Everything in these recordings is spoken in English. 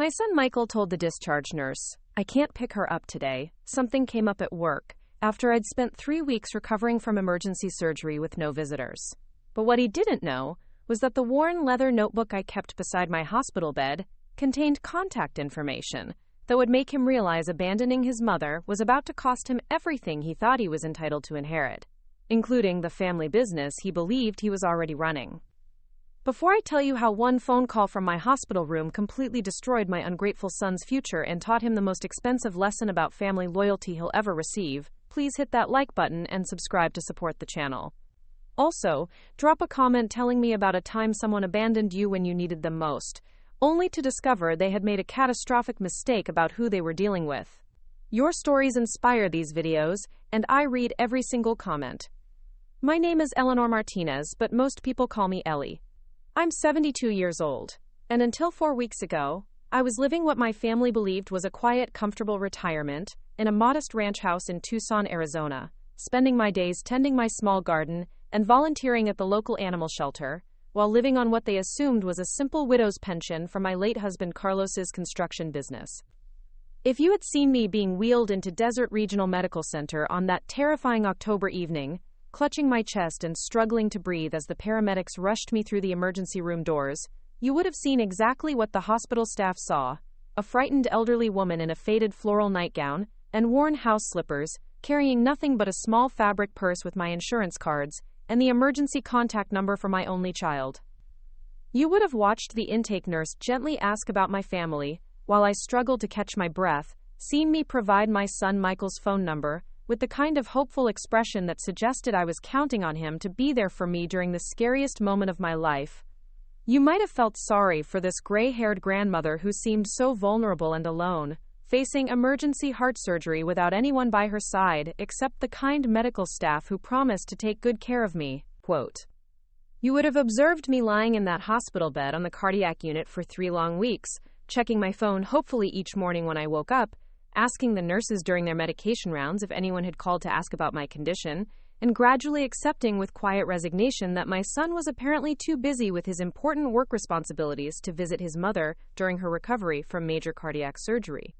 My son Michael told the discharge nurse, "I can't pick her up today. Something came up at work," after I'd spent 3 weeks recovering from emergency surgery with no visitors. But what he didn't know was that the worn leather notebook I kept beside my hospital bed contained contact information that would make him realize abandoning his mother was about to cost him everything he thought he was entitled to inherit, including the family business he believed he was already running. Before I tell you how one phone call from my hospital room completely destroyed my ungrateful son's future and taught him the most expensive lesson about family loyalty he'll ever receive, please hit that like button and subscribe to support the channel. Also, drop a comment telling me about a time someone abandoned you when you needed them most, only to discover they had made a catastrophic mistake about who they were dealing with. Your stories inspire these videos, and I read every single comment. My name is Eleanor Martinez, but most people call me Ellie. I'm 72 years old, and until 4 weeks ago, I was living what my family believed was a quiet, comfortable retirement in a modest ranch house in Tucson, Arizona, spending my days tending my small garden and volunteering at the local animal shelter, while living on what they assumed was a simple widow's pension from my late husband Carlos's construction business. If you had seen me being wheeled into Desert Regional Medical Center on that terrifying October evening, clutching my chest and struggling to breathe as the paramedics rushed me through the emergency room doors, you would have seen exactly what the hospital staff saw: a frightened elderly woman in a faded floral nightgown and worn house slippers, carrying nothing but a small fabric purse with my insurance cards and the emergency contact number for my only child. You would have watched the intake nurse gently ask about my family, while I struggled to catch my breath, seen me provide my son Michael's phone number, with the kind of hopeful expression that suggested I was counting on him to be there for me during the scariest moment of my life. You might have felt sorry for this gray-haired grandmother who seemed so vulnerable and alone, facing emergency heart surgery without anyone by her side except the kind medical staff who promised to take good care of me. Quote, "You would have observed me lying in that hospital bed on the cardiac unit for 3 long weeks, checking my phone hopefully each morning when I woke up, asking the nurses during their medication rounds if anyone had called to ask about my condition, and gradually accepting with quiet resignation that my son was apparently too busy with his important work responsibilities to visit his mother during her recovery from major cardiac surgery.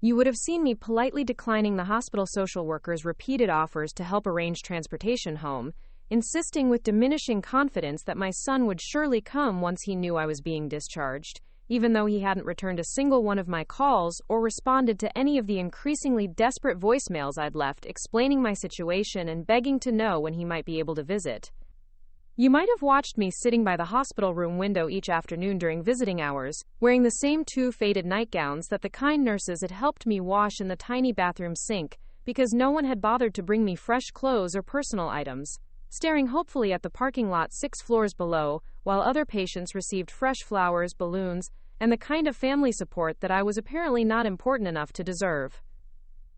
You would have seen me politely declining the hospital social worker's repeated offers to help arrange transportation home, insisting with diminishing confidence that my son would surely come once he knew I was being discharged, even though he hadn't returned a single one of my calls or responded to any of the increasingly desperate voicemails I'd left explaining my situation and begging to know when he might be able to visit. You might have watched me sitting by the hospital room window each afternoon during visiting hours, wearing the same 2 faded nightgowns that the kind nurses had helped me wash in the tiny bathroom sink, because no one had bothered to bring me fresh clothes or personal items, staring hopefully at the parking lot 6 floors below, while other patients received fresh flowers, balloons, and the kind of family support that I was apparently not important enough to deserve.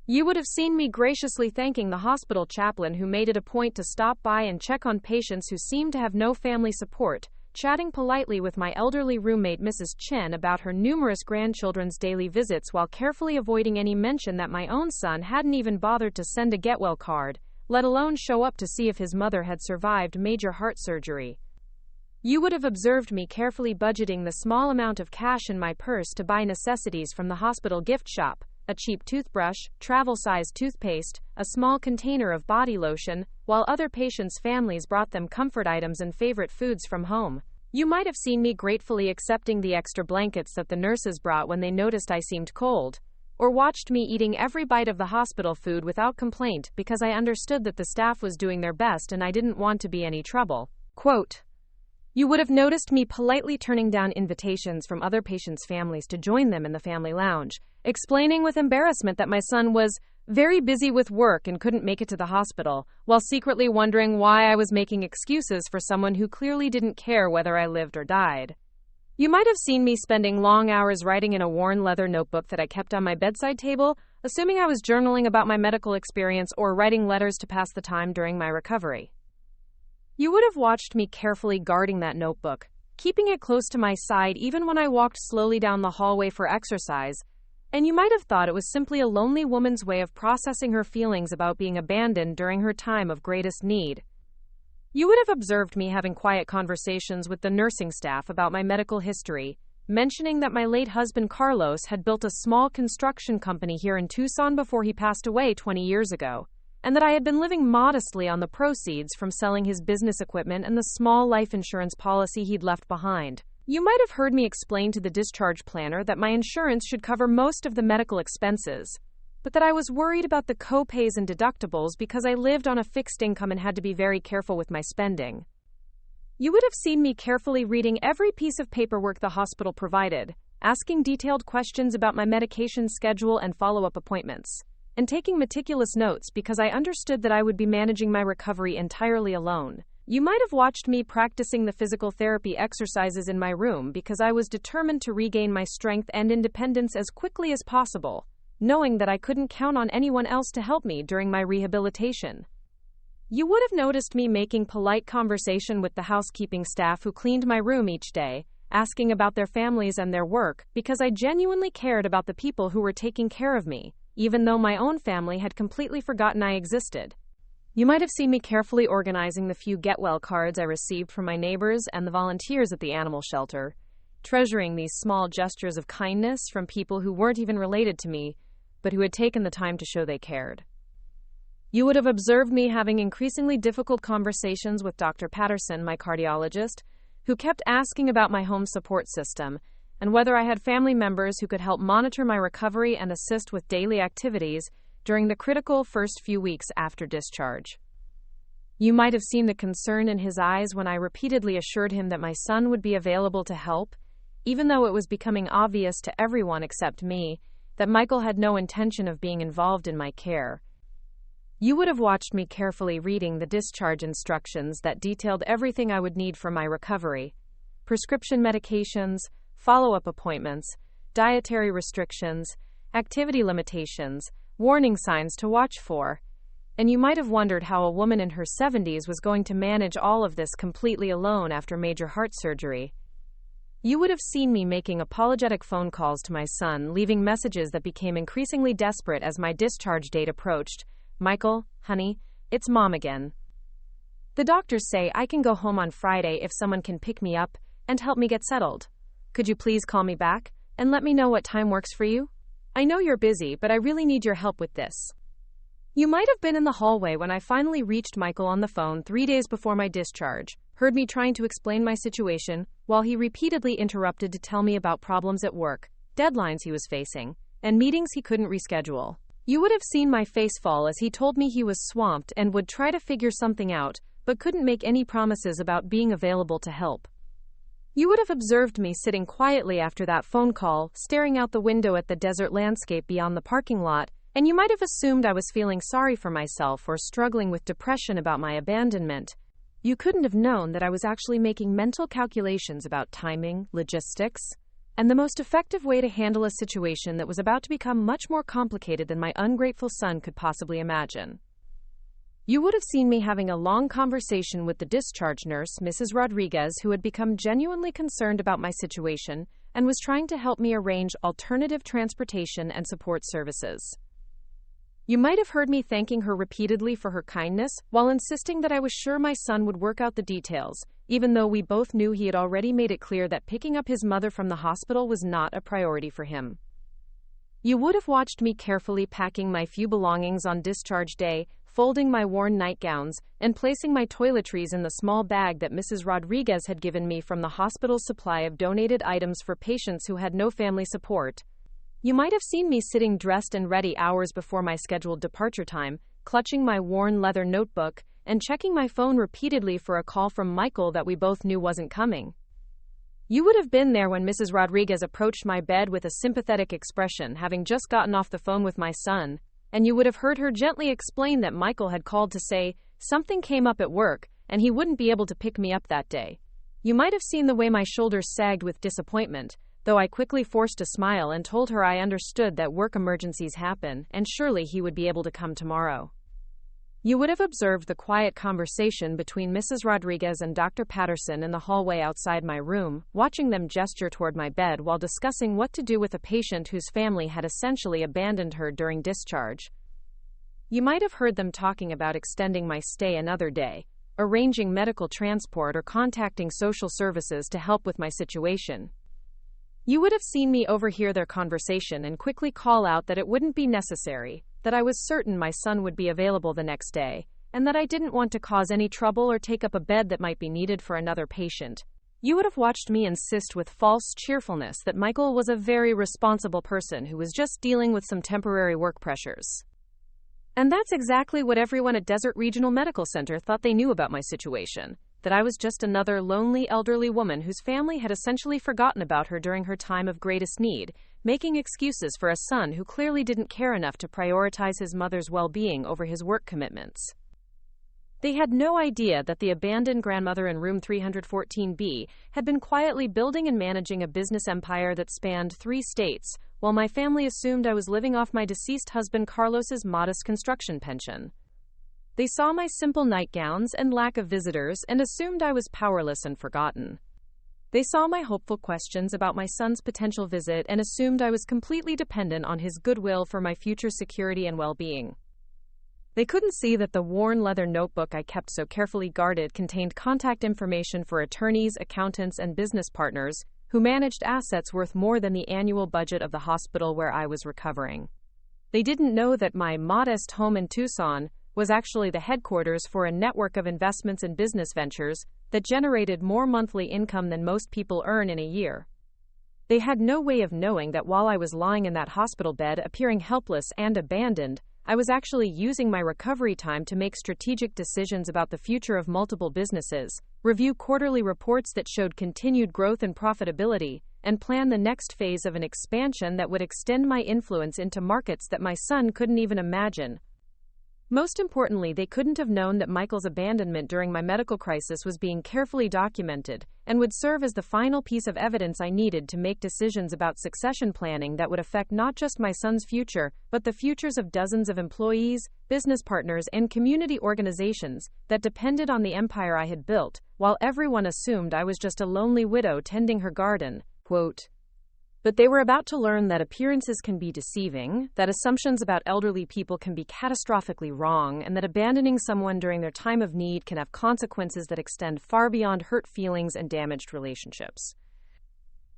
You would have seen me graciously thanking the hospital chaplain who made it a point to stop by and check on patients who seemed to have no family support, chatting politely with my elderly roommate Mrs. Chen about her numerous grandchildren's daily visits while carefully avoiding any mention that my own son hadn't even bothered to send a get-well card, let alone show up to see if his mother had survived major heart surgery. You would have observed me carefully budgeting the small amount of cash in my purse to buy necessities from the hospital gift shop: a cheap toothbrush, travel-sized toothpaste, a small container of body lotion, while other patients' families brought them comfort items and favorite foods from home. You might have seen me gratefully accepting the extra blankets that the nurses brought when they noticed I seemed cold, or watched me eating every bite of the hospital food without complaint because I understood that the staff was doing their best and I didn't want to be any trouble. Quote, "You would have noticed me politely turning down invitations from other patients' families to join them in the family lounge, explaining with embarrassment that my son was very busy with work and couldn't make it to the hospital, while secretly wondering why I was making excuses for someone who clearly didn't care whether I lived or died. You might have seen me spending long hours writing in a worn leather notebook that I kept on my bedside table, assuming I was journaling about my medical experience or writing letters to pass the time during my recovery. You would have watched me carefully guarding that notebook, keeping it close to my side even when I walked slowly down the hallway for exercise, and you might have thought it was simply a lonely woman's way of processing her feelings about being abandoned during her time of greatest need. You would have observed me having quiet conversations with the nursing staff about my medical history, mentioning that my late husband Carlos had built a small construction company here in Tucson before he passed away 20 years ago, and that I had been living modestly on the proceeds from selling his business equipment and the small life insurance policy he'd left behind. You might have heard me explain to the discharge planner that my insurance should cover most of the medical expenses, but that I was worried about the co-pays and deductibles because I lived on a fixed income and had to be very careful with my spending. You would have seen me carefully reading every piece of paperwork the hospital provided, asking detailed questions about my medication schedule and follow-up appointments, and taking meticulous notes because I understood that I would be managing my recovery entirely alone. You might have watched me practicing the physical therapy exercises in my room because I was determined to regain my strength and independence as quickly as possible, knowing that I couldn't count on anyone else to help me during my rehabilitation. You would have noticed me making polite conversation with the housekeeping staff who cleaned my room each day, asking about their families and their work, because I genuinely cared about the people who were taking care of me, even though my own family had completely forgotten I existed. You might have seen me carefully organizing the few get-well cards I received from my neighbors and the volunteers at the animal shelter, treasuring these small gestures of kindness from people who weren't even related to me, but who had taken the time to show they cared. You would have observed me having increasingly difficult conversations with Dr. Patterson, my cardiologist, who kept asking about my home support system and whether I had family members who could help monitor my recovery and assist with daily activities during the critical first few weeks after discharge. You might have seen the concern in his eyes when I repeatedly assured him that my son would be available to help, even though it was becoming obvious to everyone except me that Michael had no intention of being involved in my care. You would have watched me carefully reading the discharge instructions that detailed everything I would need for my recovery: prescription medications, follow-up appointments, dietary restrictions, activity limitations, warning signs to watch for. And you might have wondered how a woman in her 70s was going to manage all of this completely alone after major heart surgery. You would have seen me making apologetic phone calls to my son, leaving messages that became increasingly desperate as my discharge date approached. Michael, honey, it's Mom again. The doctors say I can go home on Friday if someone can pick me up and help me get settled. Could you please call me back and let me know what time works for you? I know you're busy, but I really need your help with this. You might have been in the hallway when I finally reached Michael on the phone 3 days before my discharge, heard me trying to explain my situation, while he repeatedly interrupted to tell me about problems at work, deadlines he was facing, and meetings he couldn't reschedule. You would have seen my face fall as he told me he was swamped and would try to figure something out, but couldn't make any promises about being available to help. You would have observed me sitting quietly after that phone call, staring out the window at the desert landscape beyond the parking lot, and you might have assumed I was feeling sorry for myself or struggling with depression about my abandonment. You couldn't have known that I was actually making mental calculations about timing, logistics, and the most effective way to handle a situation that was about to become much more complicated than my ungrateful son could possibly imagine. You would have seen me having a long conversation with the discharge nurse, Mrs. Rodriguez, who had become genuinely concerned about my situation and was trying to help me arrange alternative transportation and support services. You might have heard me thanking her repeatedly for her kindness, while insisting that I was sure my son would work out the details, even though we both knew he had already made it clear that picking up his mother from the hospital was not a priority for him. You would have watched me carefully packing my few belongings on discharge day, folding my worn nightgowns, and placing my toiletries in the small bag that Mrs. Rodriguez had given me from the hospital's supply of donated items for patients who had no family support. You might have seen me sitting dressed and ready hours before my scheduled departure time, clutching my worn leather notebook, and checking my phone repeatedly for a call from Michael that we both knew wasn't coming. You would have been there when Mrs. Rodriguez approached my bed with a sympathetic expression, having just gotten off the phone with my son, and you would have heard her gently explain that Michael had called to say something came up at work and he wouldn't be able to pick me up that day. You might have seen the way my shoulders sagged with disappointment, though I quickly forced a smile and told her I understood that work emergencies happen and surely he would be able to come tomorrow. You would have observed the quiet conversation between Mrs. Rodriguez and Dr. Patterson in the hallway outside my room, watching them gesture toward my bed while discussing what to do with a patient whose family had essentially abandoned her during discharge. You might have heard them talking about extending my stay another day, arranging medical transport, or contacting social services to help with my situation. You would have seen me overhear their conversation and quickly call out that it wouldn't be necessary, that I was certain my son would be available the next day, and that I didn't want to cause any trouble or take up a bed that might be needed for another patient. You would have watched me insist with false cheerfulness that Michael was a very responsible person who was just dealing with some temporary work pressures. And that's exactly what everyone at Desert Regional Medical Center thought they knew about my situation, that I was just another lonely elderly woman whose family had essentially forgotten about her during her time of greatest need, making excuses for a son who clearly didn't care enough to prioritize his mother's well-being over his work commitments. They had no idea that the abandoned grandmother in room 314B had been quietly building and managing a business empire that spanned 3 states, while my family assumed I was living off my deceased husband Carlos's modest construction pension. They saw my simple nightgowns and lack of visitors and assumed I was powerless and forgotten. They saw my hopeful questions about my son's potential visit and assumed I was completely dependent on his goodwill for my future security and well-being. They couldn't see that the worn leather notebook I kept so carefully guarded contained contact information for attorneys, accountants, and business partners who managed assets worth more than the annual budget of the hospital where I was recovering. They didn't know that my modest home in Tucson was actually the headquarters for a network of investments and business ventures that generated more monthly income than most people earn in a year. They had no way of knowing that while I was lying in that hospital bed, appearing helpless and abandoned, I was actually using my recovery time to make strategic decisions about the future of multiple businesses, review quarterly reports that showed continued growth and profitability, and plan the next phase of an expansion that would extend my influence into markets that my son couldn't even imagine. Most importantly, they couldn't have known that Michael's abandonment during my medical crisis was being carefully documented and would serve as the final piece of evidence I needed to make decisions about succession planning that would affect not just my son's future, but the futures of dozens of employees, business partners, and community organizations that depended on the empire I had built, while everyone assumed I was just a lonely widow tending her garden. Quote, but they were about to learn that appearances can be deceiving, that assumptions about elderly people can be catastrophically wrong, and that abandoning someone during their time of need can have consequences that extend far beyond hurt feelings and damaged relationships.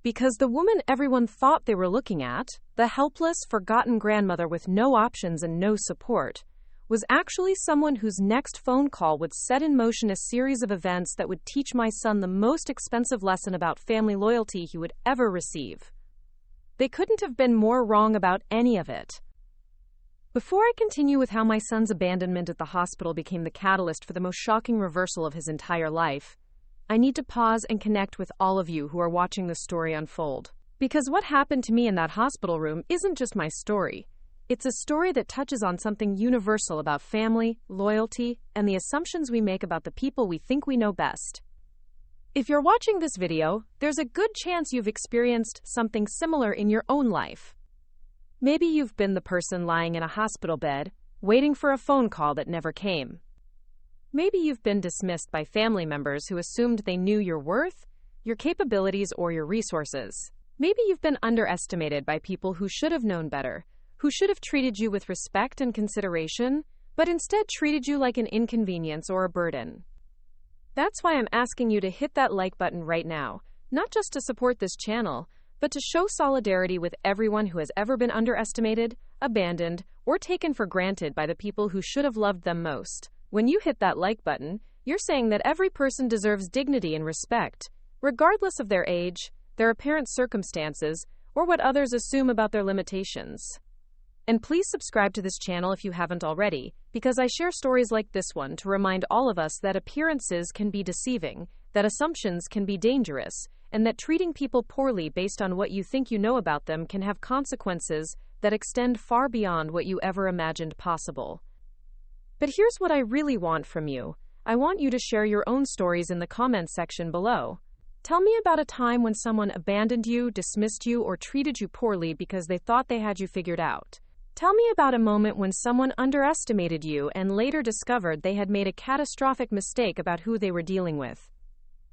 Because the woman everyone thought they were looking at, the helpless, forgotten grandmother with no options and no support, was actually someone whose next phone call would set in motion a series of events that would teach my son the most expensive lesson about family loyalty he would ever receive. They couldn't have been more wrong about any of it. Before I continue with how my son's abandonment at the hospital became the catalyst for the most shocking reversal of his entire life, I need to pause and connect with all of you who are watching the story unfold. Because what happened to me in that hospital room isn't just my story. It's a story that touches on something universal about family, loyalty, and the assumptions we make about the people we think we know best. If you're watching this video, there's a good chance you've experienced something similar in your own life. Maybe you've been the person lying in a hospital bed, waiting for a phone call that never came. Maybe you've been dismissed by family members who assumed they knew your worth, your capabilities, or your resources. Maybe you've been underestimated by people who should have known better, who should have treated you with respect and consideration, but instead treated you like an inconvenience or a burden. That's why I'm asking you to hit that like button right now, not just to support this channel, but to show solidarity with everyone who has ever been underestimated, abandoned, or taken for granted by the people who should have loved them most. When you hit that like button, you're saying that every person deserves dignity and respect, regardless of their age, their apparent circumstances, or what others assume about their limitations. And please subscribe to this channel if you haven't already, because I share stories like this one to remind all of us that appearances can be deceiving, that assumptions can be dangerous, and that treating people poorly based on what you think you know about them can have consequences that extend far beyond what you ever imagined possible. But here's what I really want from you. I want you to share your own stories in the comments section below. Tell me about a time when someone abandoned you, dismissed you, or treated you poorly because they thought they had you figured out. Tell me about a moment when someone underestimated you and later discovered they had made a catastrophic mistake about who they were dealing with.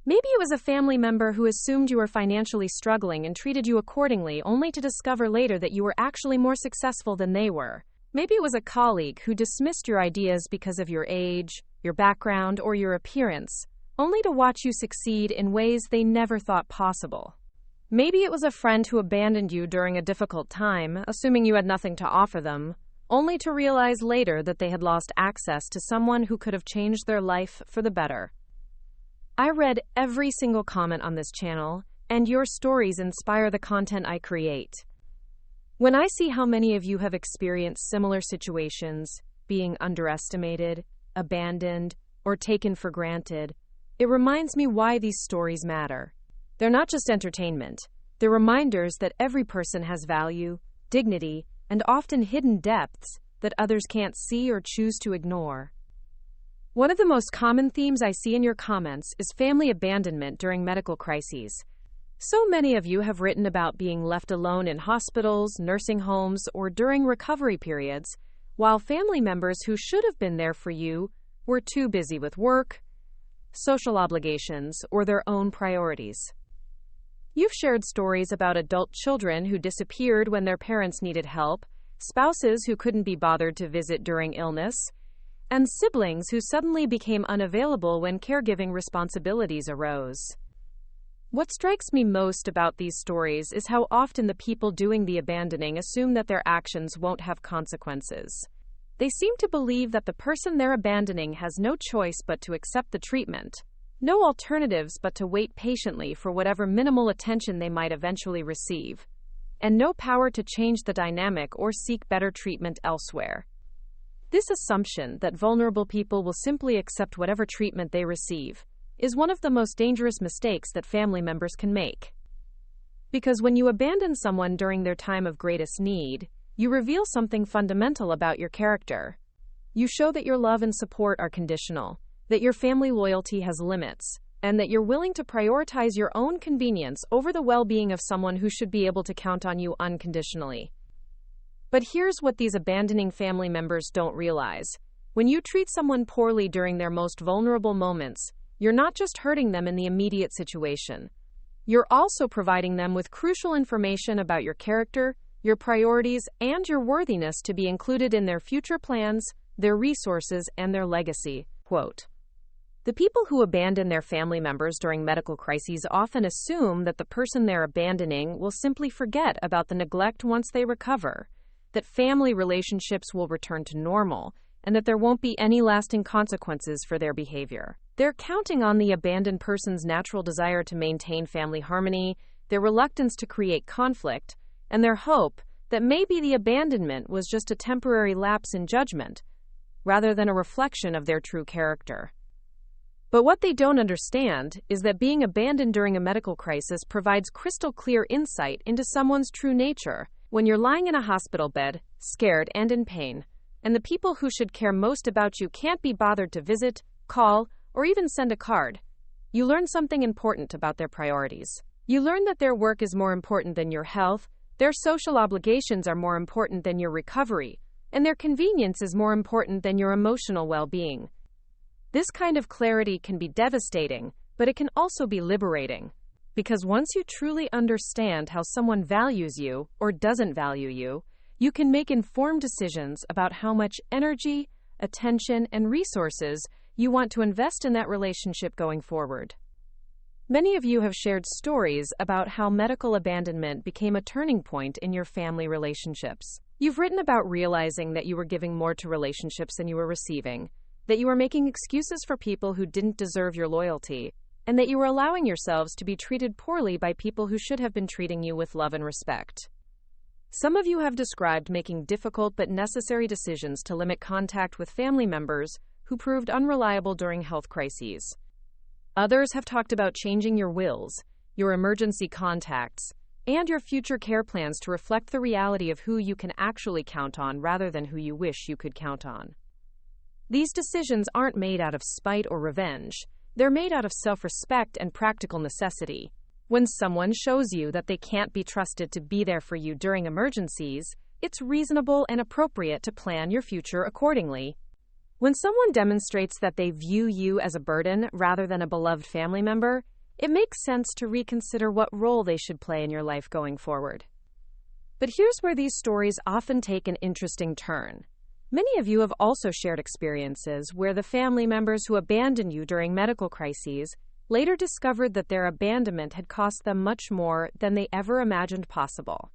Maybe it was a family member who assumed you were financially struggling and treated you accordingly, only to discover later that you were actually more successful than they were. Maybe it was a colleague who dismissed your ideas because of your age, your background, or your appearance, only to watch you succeed in ways they never thought possible. Maybe it was a friend who abandoned you during a difficult time, assuming you had nothing to offer them, only to realize later that they had lost access to someone who could have changed their life for the better. I read every single comment on this channel, and your stories inspire the content I create. When I see how many of you have experienced similar situations, being underestimated, abandoned, or taken for granted, it reminds me why these stories matter. They're not just entertainment. They're reminders that every person has value, dignity, and often hidden depths that others can't see or choose to ignore. One of the most common themes I see in your comments is family abandonment during medical crises. So many of you have written about being left alone in hospitals, nursing homes, or during recovery periods, while family members who should have been there for you were too busy with work, social obligations, or their own priorities. You've shared stories about adult children who disappeared when their parents needed help, spouses who couldn't be bothered to visit during illness, and siblings who suddenly became unavailable when caregiving responsibilities arose. What strikes me most about these stories is how often the people doing the abandoning assume that their actions won't have consequences. They seem to believe that the person they're abandoning has no choice but to accept the treatment, no alternatives but to wait patiently for whatever minimal attention they might eventually receive, and no power to change the dynamic or seek better treatment elsewhere. This assumption that vulnerable people will simply accept whatever treatment they receive is one of the most dangerous mistakes that family members can make. Because when you abandon someone during their time of greatest need, you reveal something fundamental about your character. You show that your love and support are conditional, that your family loyalty has limits, and that you're willing to prioritize your own convenience over the well-being of someone who should be able to count on you unconditionally. But here's what these abandoning family members don't realize. When you treat someone poorly during their most vulnerable moments, you're not just hurting them in the immediate situation. You're also providing them with crucial information about your character, your priorities, and your worthiness to be included in their future plans, their resources, and their legacy. Quote, "The people who abandon their family members during medical crises often assume that the person they're abandoning will simply forget about the neglect once they recover, that family relationships will return to normal, and that there won't be any lasting consequences for their behavior. They're counting on the abandoned person's natural desire to maintain family harmony, their reluctance to create conflict, and their hope that maybe the abandonment was just a temporary lapse in judgment, rather than a reflection of their true character. But what they don't understand is that being abandoned during a medical crisis provides crystal clear insight into someone's true nature. When you're lying in a hospital bed, scared and in pain, and the people who should care most about you can't be bothered to visit, call, or even send a card, you learn something important about their priorities. You learn that their work is more important than your health, their social obligations are more important than your recovery, and their convenience is more important than your emotional well-being. This kind of clarity can be devastating, but it can also be liberating. Because once you truly understand how someone values you or doesn't value you, you can make informed decisions about how much energy, attention, and resources you want to invest in that relationship going forward. Many of you have shared stories about how medical abandonment became a turning point in your family relationships. You've written about realizing that you were giving more to relationships than you were receiving, that you were making excuses for people who didn't deserve your loyalty, and that you were allowing yourselves to be treated poorly by people who should have been treating you with love and respect. Some of you have described making difficult but necessary decisions to limit contact with family members who proved unreliable during health crises. Others have talked about changing your wills, your emergency contacts, and your future care plans to reflect the reality of who you can actually count on rather than who you wish you could count on. These decisions aren't made out of spite or revenge. They're made out of self-respect and practical necessity. When someone shows you that they can't be trusted to be there for you during emergencies, it's reasonable and appropriate to plan your future accordingly. When someone demonstrates that they view you as a burden rather than a beloved family member, it makes sense to reconsider what role they should play in your life going forward. But here's where these stories often take an interesting turn. Many of you have also shared experiences where the family members who abandoned you during medical crises later discovered that their abandonment had cost them much more than they ever imagined possible.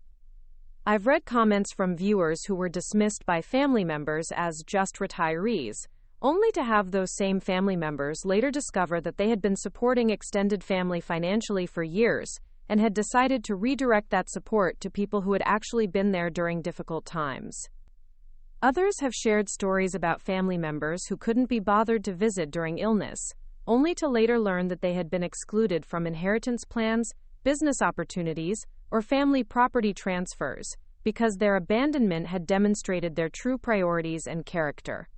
I've read comments from viewers who were dismissed by family members as just retirees, only to have those same family members later discover that they had been supporting extended family financially for years and had decided to redirect that support to people who had actually been there during difficult times. Others have shared stories about family members who couldn't be bothered to visit during illness, only to later learn that they had been excluded from inheritance plans, business opportunities, or family property transfers, because their abandonment had demonstrated their true priorities and character.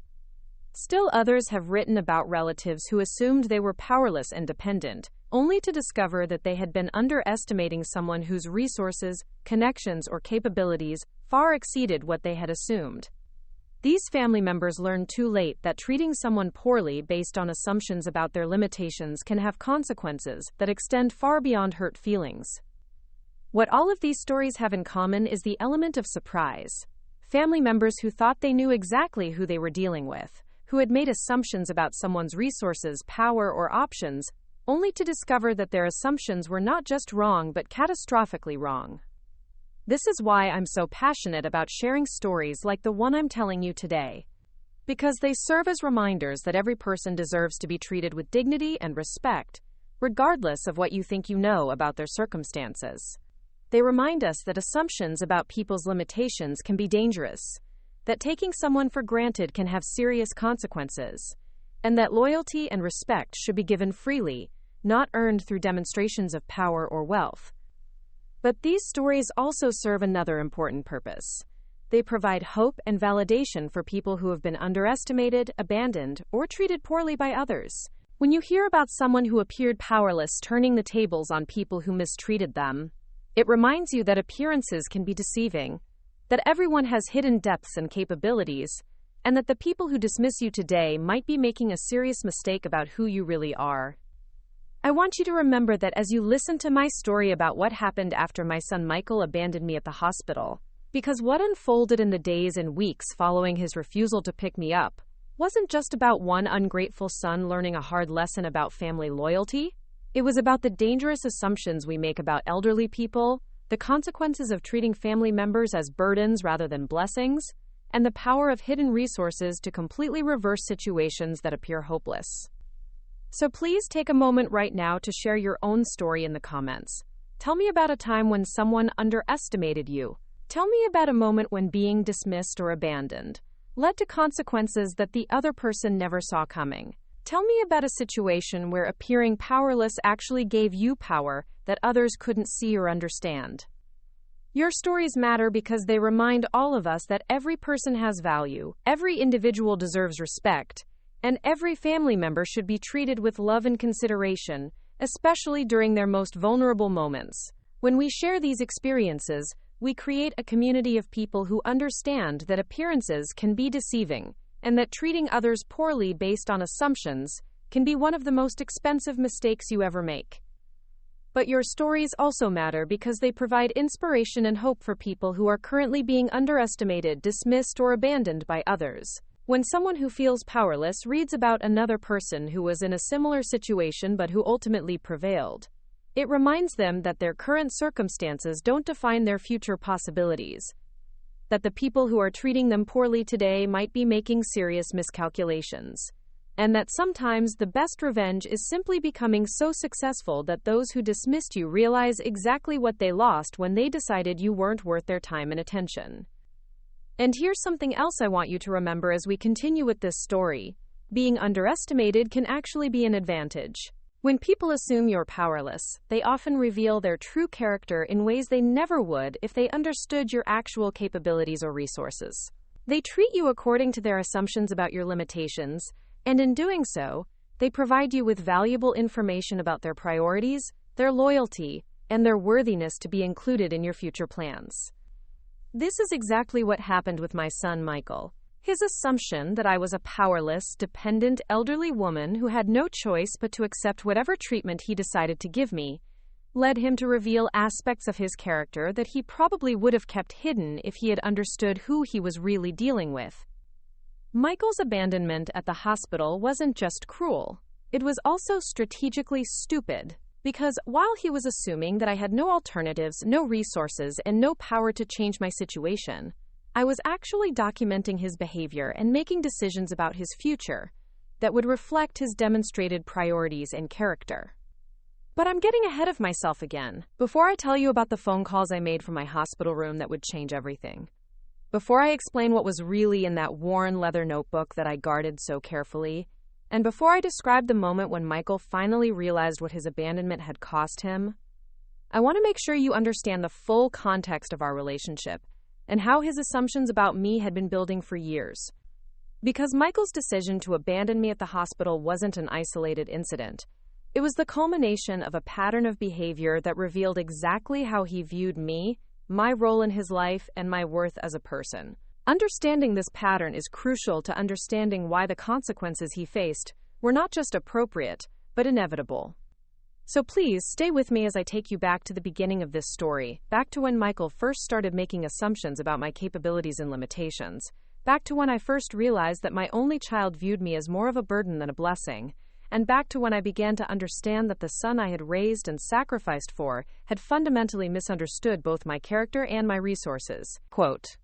Still others have written about relatives who assumed they were powerless and dependent, only to discover that they had been underestimating someone whose resources, connections, or capabilities far exceeded what they had assumed. These family members learned too late that treating someone poorly based on assumptions about their limitations can have consequences that extend far beyond hurt feelings. What all of these stories have in common is the element of surprise. Family members who thought they knew exactly who they were dealing with, who had made assumptions about someone's resources, power, or options, only to discover that their assumptions were not just wrong but catastrophically wrong. This is why I'm so passionate about sharing stories like the one I'm telling you today, because they serve as reminders that every person deserves to be treated with dignity and respect, regardless of what you think you know about their circumstances. They remind us that assumptions about people's limitations can be dangerous, that taking someone for granted can have serious consequences, and that loyalty and respect should be given freely, not earned through demonstrations of power or wealth. But these stories also serve another important purpose. They provide hope and validation for people who have been underestimated, abandoned, or treated poorly by others. When you hear about someone who appeared powerless turning the tables on people who mistreated them, it reminds you that appearances can be deceiving, that everyone has hidden depths and capabilities, and that the people who dismiss you today might be making a serious mistake about who you really are. I want you to remember that as you listen to my story about what happened after my son Michael abandoned me at the hospital, because what unfolded in the days and weeks following his refusal to pick me up wasn't just about one ungrateful son learning a hard lesson about family loyalty. It was about the dangerous assumptions we make about elderly people, the consequences of treating family members as burdens rather than blessings, and the power of hidden resources to completely reverse situations that appear hopeless. So please take a moment right now to share your own story in the comments. Tell me about a time when someone underestimated you. Tell me about a moment when being dismissed or abandoned led to consequences that the other person never saw coming. Tell me about a situation where appearing powerless actually gave you power that others couldn't see or understand. Your stories matter because they remind all of us that every person has value, every individual deserves respect, and every family member should be treated with love and consideration, especially during their most vulnerable moments. When we share these experiences, we create a community of people who understand that appearances can be deceiving, and that treating others poorly based on assumptions can be one of the most expensive mistakes you ever make. But your stories also matter because they provide inspiration and hope for people who are currently being underestimated, dismissed, or abandoned by others. When someone who feels powerless reads about another person who was in a similar situation but who ultimately prevailed, it reminds them that their current circumstances don't define their future possibilities, that the people who are treating them poorly today might be making serious miscalculations, and that sometimes the best revenge is simply becoming so successful that those who dismissed you realize exactly what they lost when they decided you weren't worth their time and attention. And here's something else I want you to remember as we continue with this story. Being underestimated can actually be an advantage. When people assume you're powerless, they often reveal their true character in ways they never would if they understood your actual capabilities or resources. They treat you according to their assumptions about your limitations, and in doing so, they provide you with valuable information about their priorities, their loyalty, and their worthiness to be included in your future plans. This is exactly what happened with my son Michael. His assumption that I was a powerless, dependent, elderly woman who had no choice but to accept whatever treatment he decided to give me led him to reveal aspects of his character that he probably would have kept hidden if he had understood who he was really dealing with. Michael's abandonment at the hospital wasn't just cruel. It was also strategically stupid, because while he was assuming that I had no alternatives, no resources, and no power to change my situation, I was actually documenting his behavior and making decisions about his future that would reflect his demonstrated priorities and character. But I'm getting ahead of myself again. Before I tell you about the phone calls I made from my hospital room that would change everything, before I explain what was really in that worn leather notebook that I guarded so carefully, and before I describe the moment when Michael finally realized what his abandonment had cost him, I want to make sure you understand the full context of our relationship and how his assumptions about me had been building for years. Because Michael's decision to abandon me at the hospital wasn't an isolated incident. It was the culmination of a pattern of behavior that revealed exactly how he viewed me, my role in his life, and my worth as a person. Understanding this pattern is crucial to understanding why the consequences he faced were not just appropriate, but inevitable. So please stay with me as I take you back to the beginning of this story, back to when Michael first started making assumptions about my capabilities and limitations, back to when I first realized that my only child viewed me as more of a burden than a blessing, and back to when I began to understand that the son I had raised and sacrificed for had fundamentally misunderstood both my character and my resources. Quote,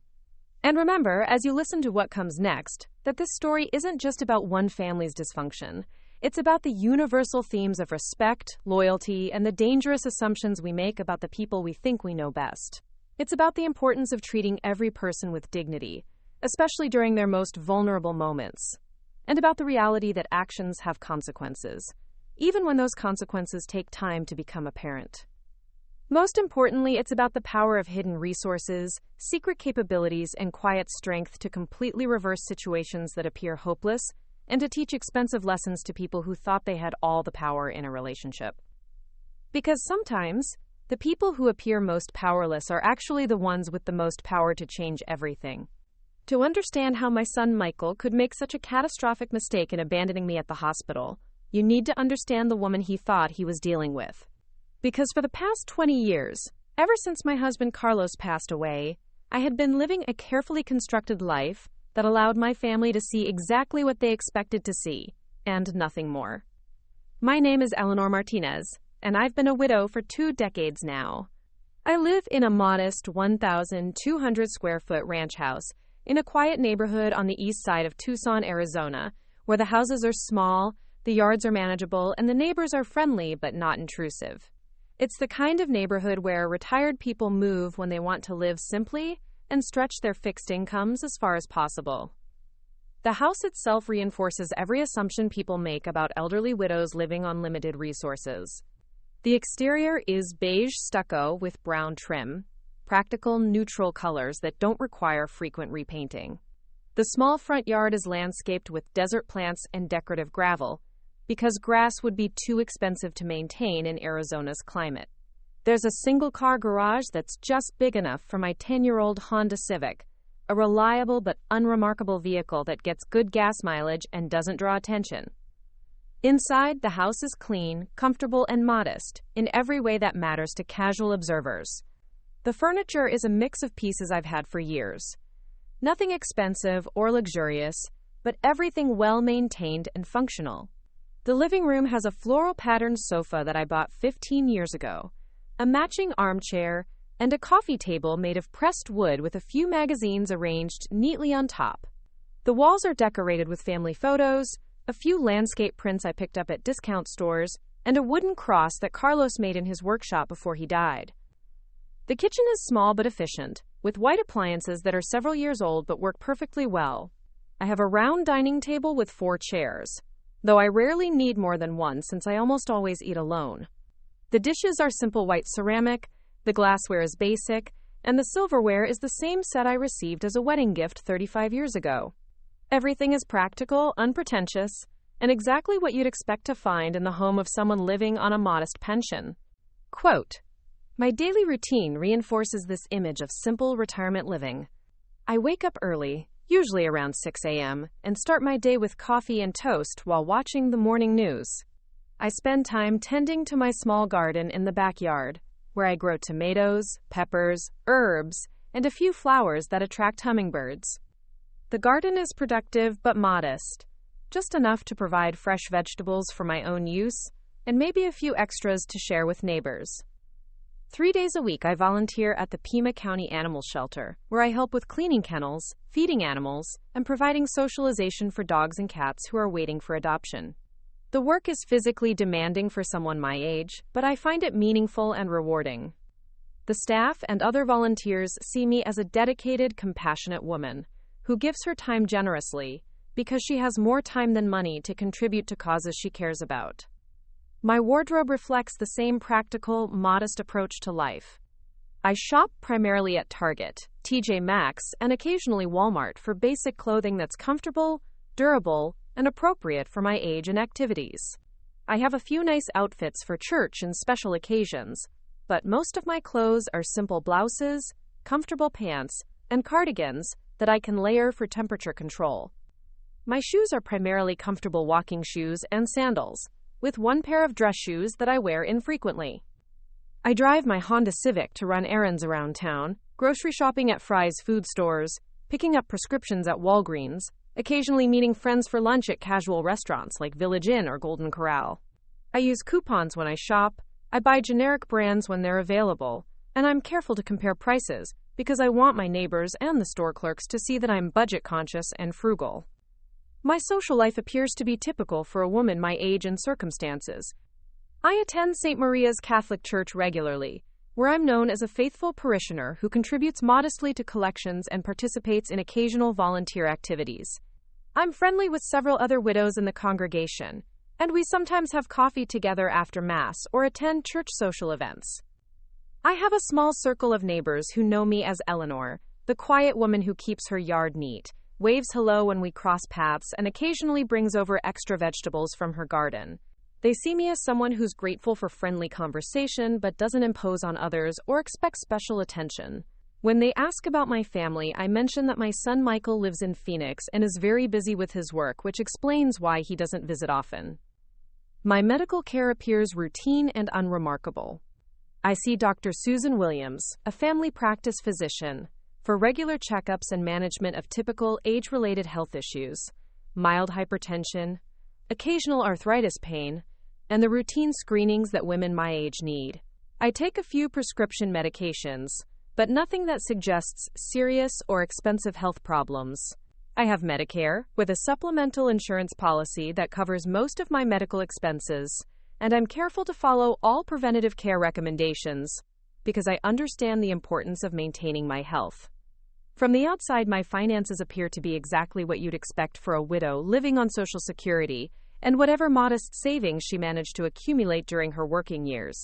"And remember, as you listen to what comes next, that this story isn't just about one family's dysfunction. It's about the universal themes of respect, loyalty, and the dangerous assumptions we make about the people we think we know best. It's about the importance of treating every person with dignity, especially during their most vulnerable moments, and about the reality that actions have consequences, even when those consequences take time to become apparent. Most importantly, it's about the power of hidden resources, secret capabilities, and quiet strength to completely reverse situations that appear hopeless and to teach expensive lessons to people who thought they had all the power in a relationship. Because sometimes, the people who appear most powerless are actually the ones with the most power to change everything. To understand how my son Michael could make such a catastrophic mistake in abandoning me at the hospital, you need to understand the woman he thought he was dealing with. Because for the past 20 years, ever since my husband Carlos passed away, I had been living a carefully constructed life that allowed my family to see exactly what they expected to see, and nothing more. My name is Eleanor Martinez, and I've been a widow for 2 decades now. I live in a modest 1,200 square foot ranch house in a quiet neighborhood on the east side of Tucson, Arizona, where the houses are small, the yards are manageable, and the neighbors are friendly but not intrusive. It's the kind of neighborhood where retired people move when they want to live simply and stretch their fixed incomes as far as possible. The house itself reinforces every assumption people make about elderly widows living on limited resources. The exterior is beige stucco with brown trim, practical, neutral colors that don't require frequent repainting. The small front yard is landscaped with desert plants and decorative gravel, because grass would be too expensive to maintain in Arizona's climate. There's a single-car garage that's just big enough for my 10-year-old Honda Civic, a reliable but unremarkable vehicle that gets good gas mileage and doesn't draw attention. Inside, the house is clean, comfortable, and modest, in every way that matters to casual observers. The furniture is a mix of pieces I've had for years. Nothing expensive or luxurious, but everything well-maintained and functional. The living room has a floral-patterned sofa that I bought 15 years ago, a matching armchair, and a coffee table made of pressed wood with a few magazines arranged neatly on top. The walls are decorated with family photos, a few landscape prints I picked up at discount stores, and a wooden cross that Carlos made in his workshop before he died. The kitchen is small but efficient, with white appliances that are several years old but work perfectly well. I have a round dining table with 4 chairs, though I rarely need more than one since I almost always eat alone. The dishes are simple white ceramic, the glassware is basic, and the silverware is the same set I received as a wedding gift 35 years ago. Everything is practical, unpretentious, and exactly what you'd expect to find in the home of someone living on a modest pension. Quote, "My daily routine reinforces this image of simple retirement living. I wake up early, usually around 6 a.m., and start my day with coffee and toast while watching the morning news. I spend time tending to my small garden in the backyard, where I grow tomatoes, peppers, herbs, and a few flowers that attract hummingbirds. The garden is productive but modest, just enough to provide fresh vegetables for my own use, and maybe a few extras to share with neighbors. 3 days a week, I volunteer at the Pima County Animal Shelter, where I help with cleaning kennels, feeding animals, and providing socialization for dogs and cats who are waiting for adoption. The work is physically demanding for someone my age, but I find it meaningful and rewarding. The staff and other volunteers see me as a dedicated, compassionate woman who gives her time generously because she has more time than money to contribute to causes she cares about. My wardrobe reflects the same practical, modest approach to life. I shop primarily at Target, TJ Maxx, and occasionally Walmart for basic clothing that's comfortable, durable, and appropriate for my age and activities. I have a few nice outfits for church and special occasions, but most of my clothes are simple blouses, comfortable pants, and cardigans that I can layer for temperature control. My shoes are primarily comfortable walking shoes and sandals, with one pair of dress shoes that I wear infrequently. I drive my Honda Civic to run errands around town, grocery shopping at Fry's food stores, picking up prescriptions at Walgreens, occasionally meeting friends for lunch at casual restaurants like Village Inn or Golden Corral. I use coupons when I shop, I buy generic brands when they're available, and I'm careful to compare prices because I want my neighbors and the store clerks to see that I'm budget conscious and frugal. My social life appears to be typical for a woman my age and circumstances. I attend St. Maria's Catholic Church regularly, where I'm known as a faithful parishioner who contributes modestly to collections and participates in occasional volunteer activities. I'm friendly with several other widows in the congregation, and we sometimes have coffee together after Mass or attend church social events. I have a small circle of neighbors who know me as Eleanor, the quiet woman who keeps her yard neat, waves hello when we cross paths, and occasionally brings over extra vegetables from her garden. They see me as someone who's grateful for friendly conversation but doesn't impose on others or expect special attention. When they ask about my family, I mention that my son Michael lives in Phoenix and is very busy with his work, which explains why he doesn't visit often. My medical care appears routine and unremarkable. I see Dr. Susan Williams, a family practice physician, for regular checkups and management of typical age-related health issues, mild hypertension, occasional arthritis pain, and the routine screenings that women my age need. I take a few prescription medications, but nothing that suggests serious or expensive health problems. I have Medicare, with a supplemental insurance policy that covers most of my medical expenses, and I'm careful to follow all preventative care recommendations because I understand the importance of maintaining my health. From the outside, my finances appear to be exactly what you'd expect for a widow living on Social Security and whatever modest savings she managed to accumulate during her working years.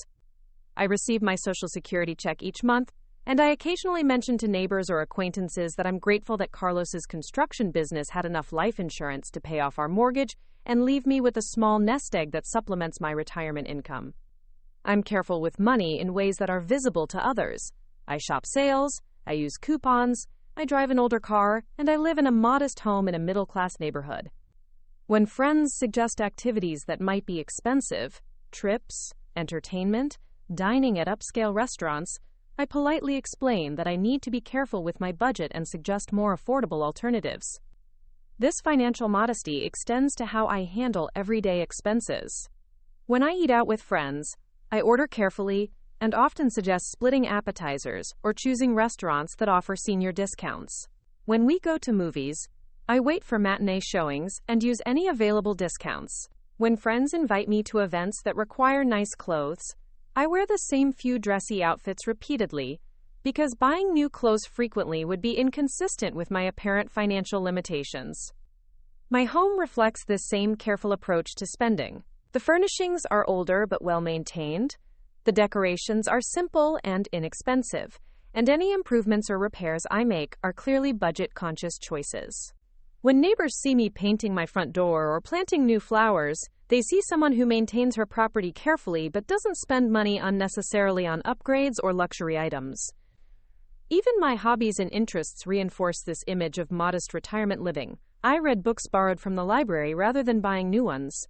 I receive my Social Security check each month, and I occasionally mention to neighbors or acquaintances that I'm grateful that Carlos's construction business had enough life insurance to pay off our mortgage and leave me with a small nest egg that supplements my retirement income. I'm careful with money in ways that are visible to others. I shop sales, I use coupons, I drive an older car, and I live in a modest home in a middle-class neighborhood. When friends suggest activities that might be expensive, trips, entertainment, dining at upscale restaurants, I politely explain that I need to be careful with my budget and suggest more affordable alternatives. This financial modesty extends to how I handle everyday expenses. When I eat out with friends, I order carefully and often suggest splitting appetizers or choosing restaurants that offer senior discounts. When we go to movies, I wait for matinee showings and use any available discounts. When friends invite me to events that require nice clothes, I wear the same few dressy outfits repeatedly because buying new clothes frequently would be inconsistent with my apparent financial limitations. My home reflects this same careful approach to spending. The furnishings are older but well-maintained. The decorations are simple and inexpensive, and any improvements or repairs I make are clearly budget-conscious choices. When neighbors see me painting my front door or planting new flowers, they see someone who maintains her property carefully but doesn't spend money unnecessarily on upgrades or luxury items. Even my hobbies and interests reinforce this image of modest retirement living. I read books borrowed from the library rather than buying new ones.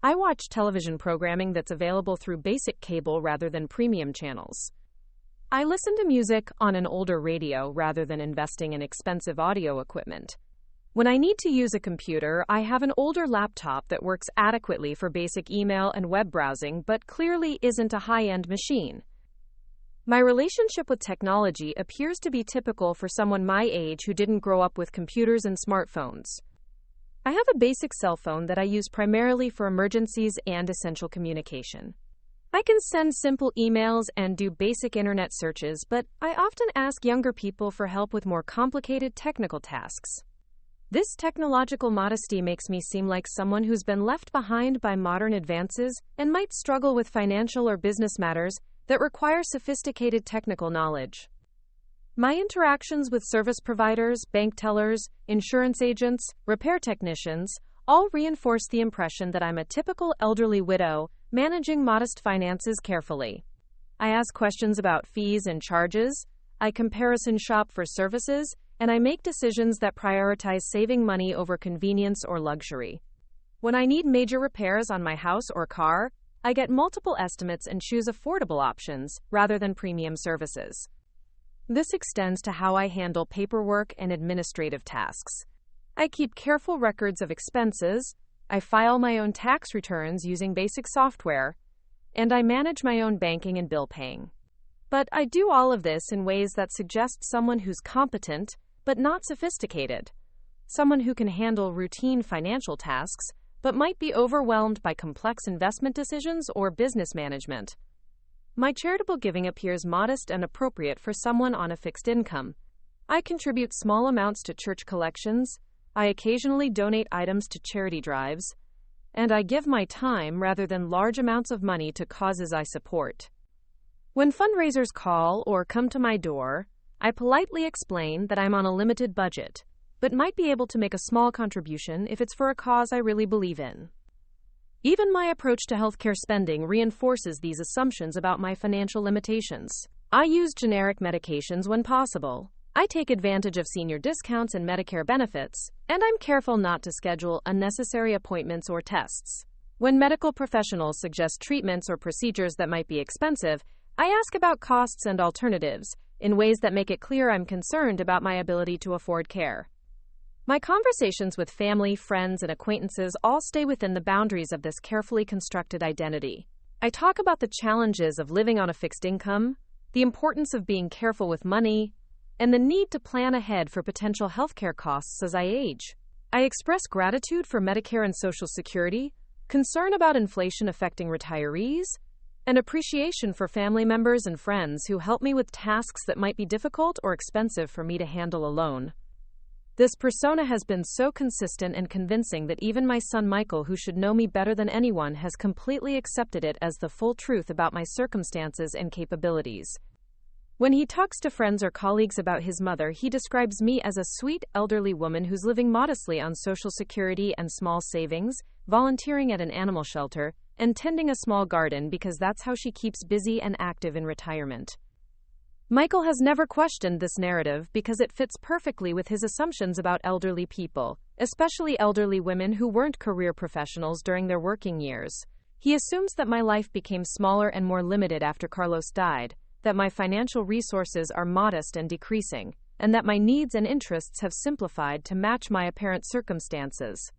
I watch television programming that's available through basic cable rather than premium channels. I listen to music on an older radio rather than investing in expensive audio equipment. When I need to use a computer, I have an older laptop that works adequately for basic email and web browsing, but clearly isn't a high-end machine. My relationship with technology appears to be typical for someone my age who didn't grow up with computers and smartphones. I have a basic cell phone that I use primarily for emergencies and essential communication. I can send simple emails and do basic internet searches, but I often ask younger people for help with more complicated technical tasks. This technological modesty makes me seem like someone who's been left behind by modern advances and might struggle with financial or business matters that require sophisticated technical knowledge. My interactions with service providers, bank tellers, insurance agents, repair technicians all reinforce the impression that I'm a typical elderly widow managing modest finances carefully. I ask questions about fees and charges, I comparison shop for services, and I make decisions that prioritize saving money over convenience or luxury. When I need major repairs on my house or car, I get multiple estimates and choose affordable options rather than premium services. This extends to how I handle paperwork and administrative tasks. I keep careful records of expenses, I file my own tax returns using basic software, and I manage my own banking and bill paying. But I do all of this in ways that suggest someone who's competent, but not sophisticated. Someone who can handle routine financial tasks, but might be overwhelmed by complex investment decisions or business management. My charitable giving appears modest and appropriate for someone on a fixed income. I contribute small amounts to church collections, I occasionally donate items to charity drives, and I give my time rather than large amounts of money to causes I support. When fundraisers call or come to my door, I politely explain that I'm on a limited budget, but might be able to make a small contribution if it's for a cause I really believe in. Even my approach to healthcare spending reinforces these assumptions about my financial limitations. I use generic medications when possible. I take advantage of senior discounts and Medicare benefits, and I'm careful not to schedule unnecessary appointments or tests. When medical professionals suggest treatments or procedures that might be expensive, I ask about costs and alternatives in ways that make it clear I'm concerned about my ability to afford care. My conversations with family, friends, and acquaintances all stay within the boundaries of this carefully constructed identity. I talk about the challenges of living on a fixed income, the importance of being careful with money, and the need to plan ahead for potential healthcare costs as I age. I express gratitude for Medicare and Social Security, concern about inflation affecting retirees, and appreciation for family members and friends who help me with tasks that might be difficult or expensive for me to handle alone. This persona has been so consistent and convincing that even my son Michael, who should know me better than anyone, has completely accepted it as the full truth about my circumstances and capabilities. When he talks to friends or colleagues about his mother, he describes me as a sweet elderly woman who's living modestly on Social Security and small savings, volunteering at an animal shelter, and tending a small garden because that's how she keeps busy and active in retirement. Michael has never questioned this narrative because it fits perfectly with his assumptions about elderly people, especially elderly women who weren't career professionals during their working years. He assumes that my life became smaller and more limited after Carlos died, that my financial resources are modest and decreasing, and that my needs and interests have simplified to match my apparent circumstances.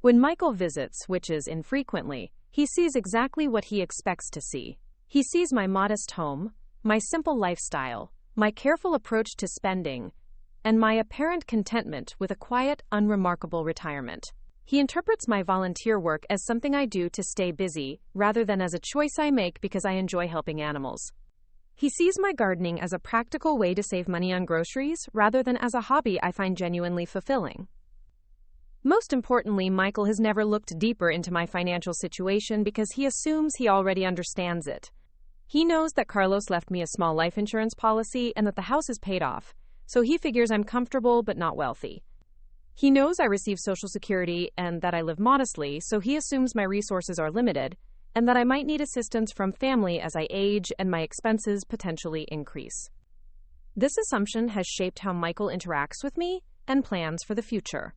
When Michael visits, which is infrequently, he sees exactly what he expects to see. He sees my modest home, my simple lifestyle, my careful approach to spending, and my apparent contentment with a quiet, unremarkable retirement. He interprets my volunteer work as something I do to stay busy, rather than as a choice I make because I enjoy helping animals. He sees my gardening as a practical way to save money on groceries, rather than as a hobby I find genuinely fulfilling. Most importantly, Michael has never looked deeper into my financial situation because he assumes he already understands it. He knows that Carlos left me a small life insurance policy and that the house is paid off, so he figures I'm comfortable but not wealthy. He knows I receive Social Security and that I live modestly, so he assumes my resources are limited and that I might need assistance from family as I age and my expenses potentially increase. This assumption has shaped how Michael interacts with me and plans for the future.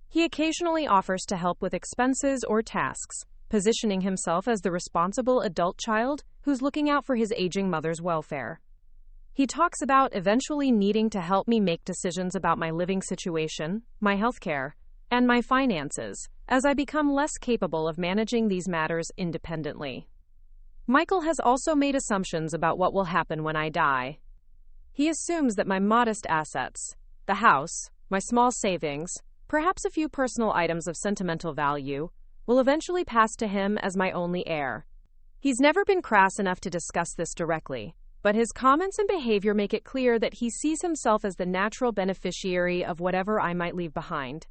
He occasionally offers to help with expenses or tasks, positioning himself as the responsible adult child who's looking out for his aging mother's welfare. He talks about eventually needing to help me make decisions about my living situation, my healthcare, and my finances, as I become less capable of managing these matters independently. Michael has also made assumptions about what will happen when I die. He assumes that my modest assets, the house, my small savings, perhaps a few personal items of sentimental value, will eventually pass to him as my only heir. He's never been crass enough to discuss this directly, but his comments and behavior make it clear that he sees himself as the natural beneficiary of whatever I might leave behind.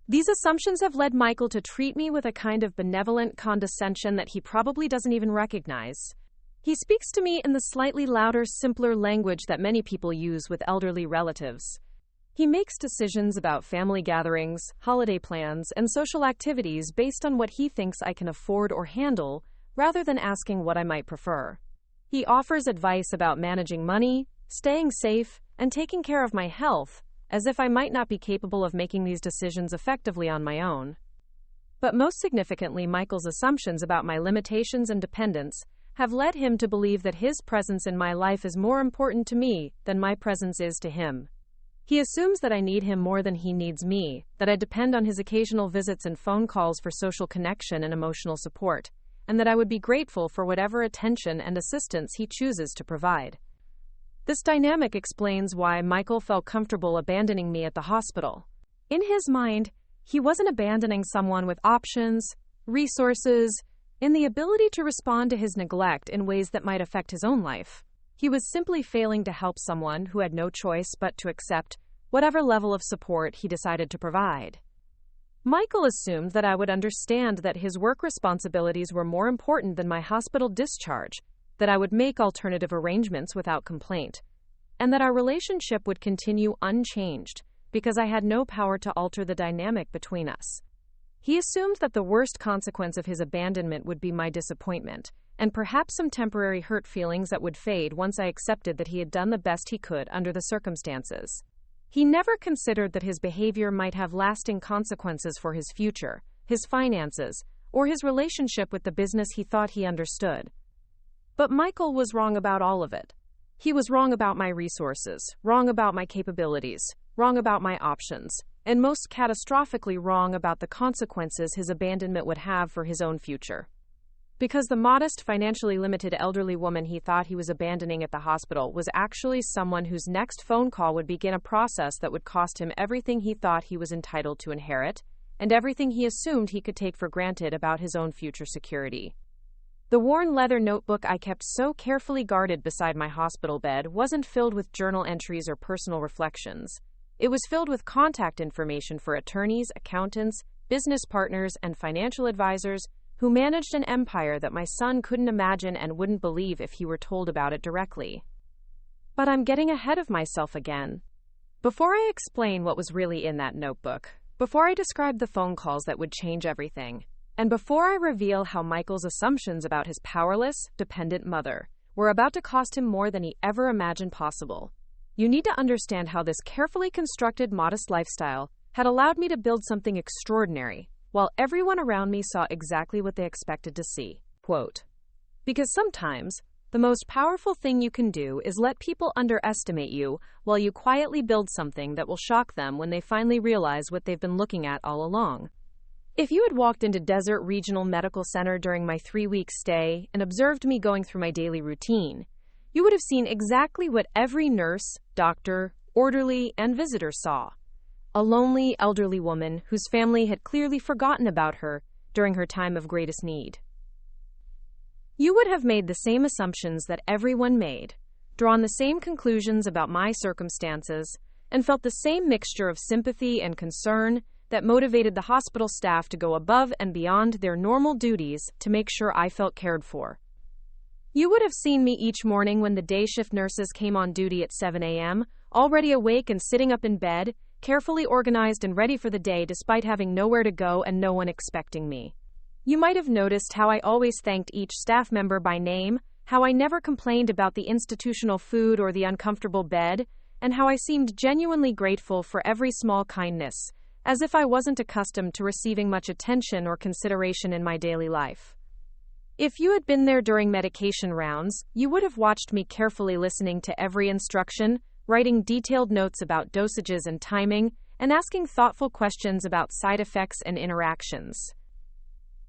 These assumptions have led Michael to treat me with a kind of benevolent condescension that he probably doesn't even recognize. He speaks to me in the slightly louder, simpler language that many people use with elderly relatives. He makes decisions about family gatherings, holiday plans, and social activities based on what he thinks I can afford or handle, rather than asking what I might prefer. He offers advice about managing money, staying safe, and taking care of my health, as if I might not be capable of making these decisions effectively on my own. But most significantly, Michael's assumptions about my limitations and dependence have led him to believe that his presence in my life is more important to me than my presence is to him. He assumes that I need him more than he needs me, that I depend on his occasional visits and phone calls for social connection and emotional support, and that I would be grateful for whatever attention and assistance he chooses to provide. This dynamic explains why Michael felt comfortable abandoning me at the hospital. In his mind, he wasn't abandoning someone with options, resources, and the ability to respond to his neglect in ways that might affect his own life. He was simply failing to help someone who had no choice but to accept whatever level of support he decided to provide. Michael assumed that I would understand that his work responsibilities were more important than my hospital discharge, that I would make alternative arrangements without complaint, and that our relationship would continue unchanged because I had no power to alter the dynamic between us. He assumed that the worst consequence of his abandonment would be my disappointment, and perhaps some temporary hurt feelings that would fade once I accepted that he had done the best he could under the circumstances. He never considered that his behavior might have lasting consequences for his future, his finances, or his relationship with the business he thought he understood. But Michael was wrong about all of it. He was wrong about my resources, wrong about my capabilities, wrong about my options, and most catastrophically wrong about the consequences his abandonment would have for his own future. Because the modest, financially limited elderly woman he thought he was abandoning at the hospital was actually someone whose next phone call would begin a process that would cost him everything he thought he was entitled to inherit, and everything he assumed he could take for granted about his own future security. The worn leather notebook I kept so carefully guarded beside my hospital bed wasn't filled with journal entries or personal reflections. It was filled with contact information for attorneys, accountants, business partners, and financial advisors who managed an empire that my son couldn't imagine and wouldn't believe if he were told about it directly. But I'm getting ahead of myself again. Before I explain what was really in that notebook, before I describe the phone calls that would change everything, and before I reveal how Michael's assumptions about his powerless, dependent mother were about to cost him more than he ever imagined possible, you need to understand how this carefully constructed, modest lifestyle had allowed me to build something extraordinary, while everyone around me saw exactly what they expected to see. Quote, "Because sometimes, the most powerful thing you can do is let people underestimate you while you quietly build something that will shock them when they finally realize what they've been looking at all along. If you had walked into Desert Regional Medical Center during my 3-week stay and observed me going through my daily routine, you would have seen exactly what every nurse, doctor, orderly, and visitor saw. A lonely, elderly woman whose family had clearly forgotten about her during her time of greatest need. You would have made the same assumptions that everyone made, drawn the same conclusions about my circumstances, and felt the same mixture of sympathy and concern that motivated the hospital staff to go above and beyond their normal duties to make sure I felt cared for. You would have seen me each morning when the day shift nurses came on duty at 7 a.m., already awake and sitting up in bed, carefully organized and ready for the day despite having nowhere to go and no one expecting me. You might have noticed how I always thanked each staff member by name, how I never complained about the institutional food or the uncomfortable bed, and how I seemed genuinely grateful for every small kindness, as if I wasn't accustomed to receiving much attention or consideration in my daily life. If you had been there during medication rounds, you would have watched me carefully listening to every instruction, writing detailed notes about dosages and timing, and asking thoughtful questions about side effects and interactions.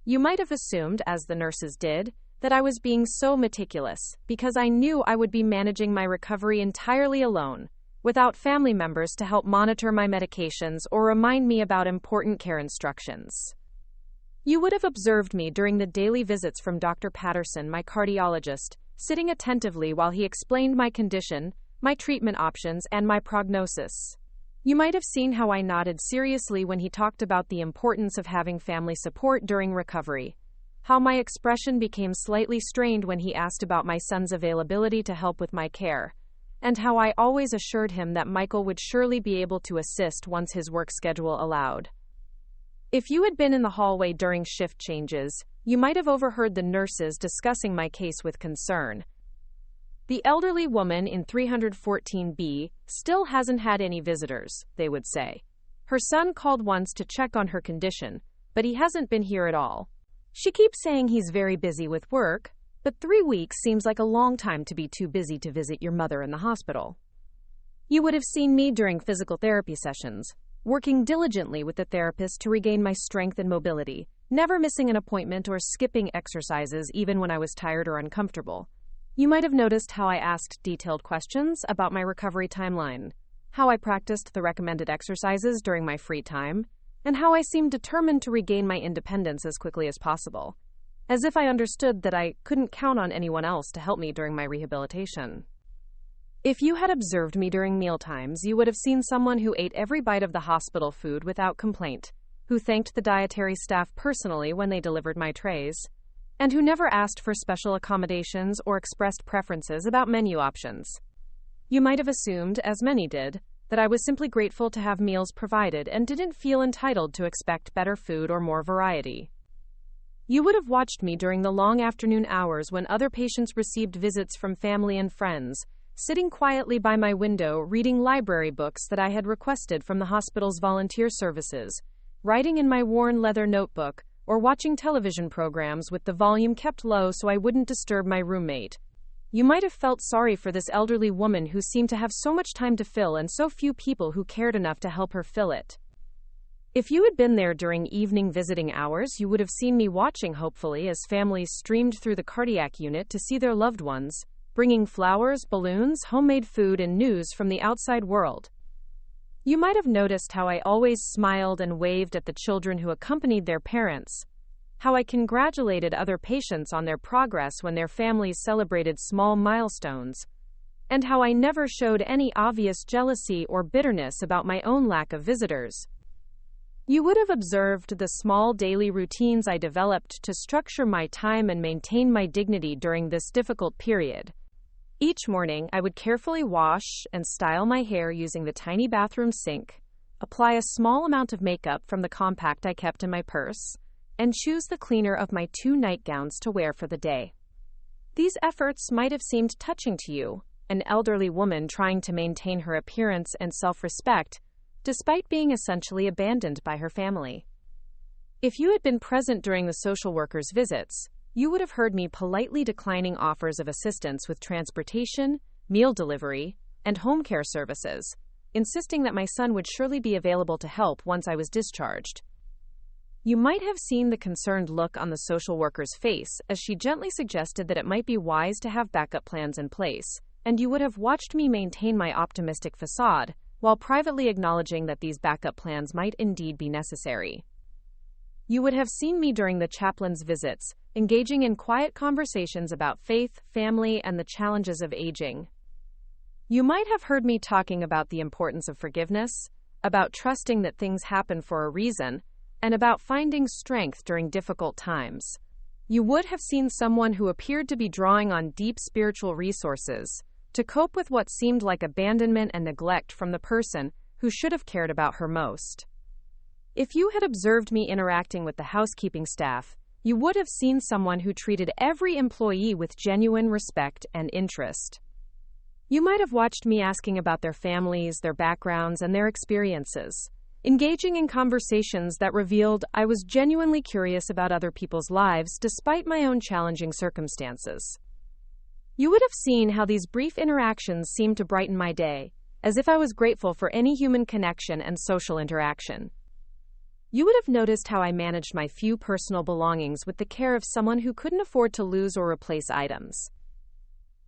You might have assumed, as the nurses did, that I was being so meticulous, because I knew I would be managing my recovery entirely alone, without family members to help monitor my medications or remind me about important care instructions. You would have observed me during the daily visits from Dr. Patterson, my cardiologist, sitting attentively while he explained my condition, my treatment options, and my prognosis. You might have seen how I nodded seriously when he talked about the importance of having family support during recovery, how my expression became slightly strained when he asked about my son's availability to help with my care, and how I always assured him that Michael would surely be able to assist once his work schedule allowed. If you had been in the hallway during shift changes, you might have overheard the nurses discussing my case with concern. The elderly woman in 314B still hasn't had any visitors, they would say. Her son called once to check on her condition, but he hasn't been here at all. She keeps saying he's very busy with work, but 3 weeks seems like a long time to be too busy to visit your mother in the hospital. You would have seen me during physical therapy sessions, working diligently with the therapist to regain my strength and mobility, never missing an appointment or skipping exercises even when I was tired or uncomfortable. You might have noticed how I asked detailed questions about my recovery timeline, how I practiced the recommended exercises during my free time, and how I seemed determined to regain my independence as quickly as possible, as if I understood that I couldn't count on anyone else to help me during my rehabilitation. If you had observed me during mealtimes, you would have seen someone who ate every bite of the hospital food without complaint, who thanked the dietary staff personally when they delivered my trays, and who never asked for special accommodations or expressed preferences about menu options. You might have assumed, as many did, that I was simply grateful to have meals provided and didn't feel entitled to expect better food or more variety. You would have watched me during the long afternoon hours when other patients received visits from family and friends, sitting quietly by my window reading library books that I had requested from the hospital's volunteer services, writing in my worn leather notebook, or watching television programs with the volume kept low so I wouldn't disturb my roommate. You might have felt sorry for this elderly woman who seemed to have so much time to fill and so few people who cared enough to help her fill it. If you had been there during evening visiting hours, you would have seen me watching hopefully as families streamed through the cardiac unit to see their loved ones, bringing flowers, balloons, homemade food, and news from the outside world. You might have noticed how I always smiled and waved at the children who accompanied their parents, how I congratulated other patients on their progress when their families celebrated small milestones, and how I never showed any obvious jealousy or bitterness about my own lack of visitors. You would have observed the small daily routines I developed to structure my time and maintain my dignity during this difficult period. Each morning, I would carefully wash and style my hair using the tiny bathroom sink, apply a small amount of makeup from the compact I kept in my purse, and choose the cleaner of my 2 nightgowns to wear for the day. These efforts might have seemed touching to you, an elderly woman trying to maintain her appearance and self-respect, despite being essentially abandoned by her family. If you had been present during the social worker's visits, you would have heard me politely declining offers of assistance with transportation, meal delivery, and home care services, insisting that my son would surely be available to help once I was discharged. You might have seen the concerned look on the social worker's face as she gently suggested that it might be wise to have backup plans in place, and you would have watched me maintain my optimistic facade while privately acknowledging that these backup plans might indeed be necessary. You would have seen me during the chaplain's visits, engaging in quiet conversations about faith, family, and the challenges of aging. You might have heard me talking about the importance of forgiveness, about trusting that things happen for a reason, and about finding strength during difficult times. You would have seen someone who appeared to be drawing on deep spiritual resources to cope with what seemed like abandonment and neglect from the person who should have cared about her most. If you had observed me interacting with the housekeeping staff, you would have seen someone who treated every employee with genuine respect and interest. You might have watched me asking about their families, their backgrounds, and their experiences, engaging in conversations that revealed I was genuinely curious about other people's lives despite my own challenging circumstances. You would have seen how these brief interactions seemed to brighten my day, as if I was grateful for any human connection and social interaction. You would have noticed how I managed my few personal belongings with the care of someone who couldn't afford to lose or replace items.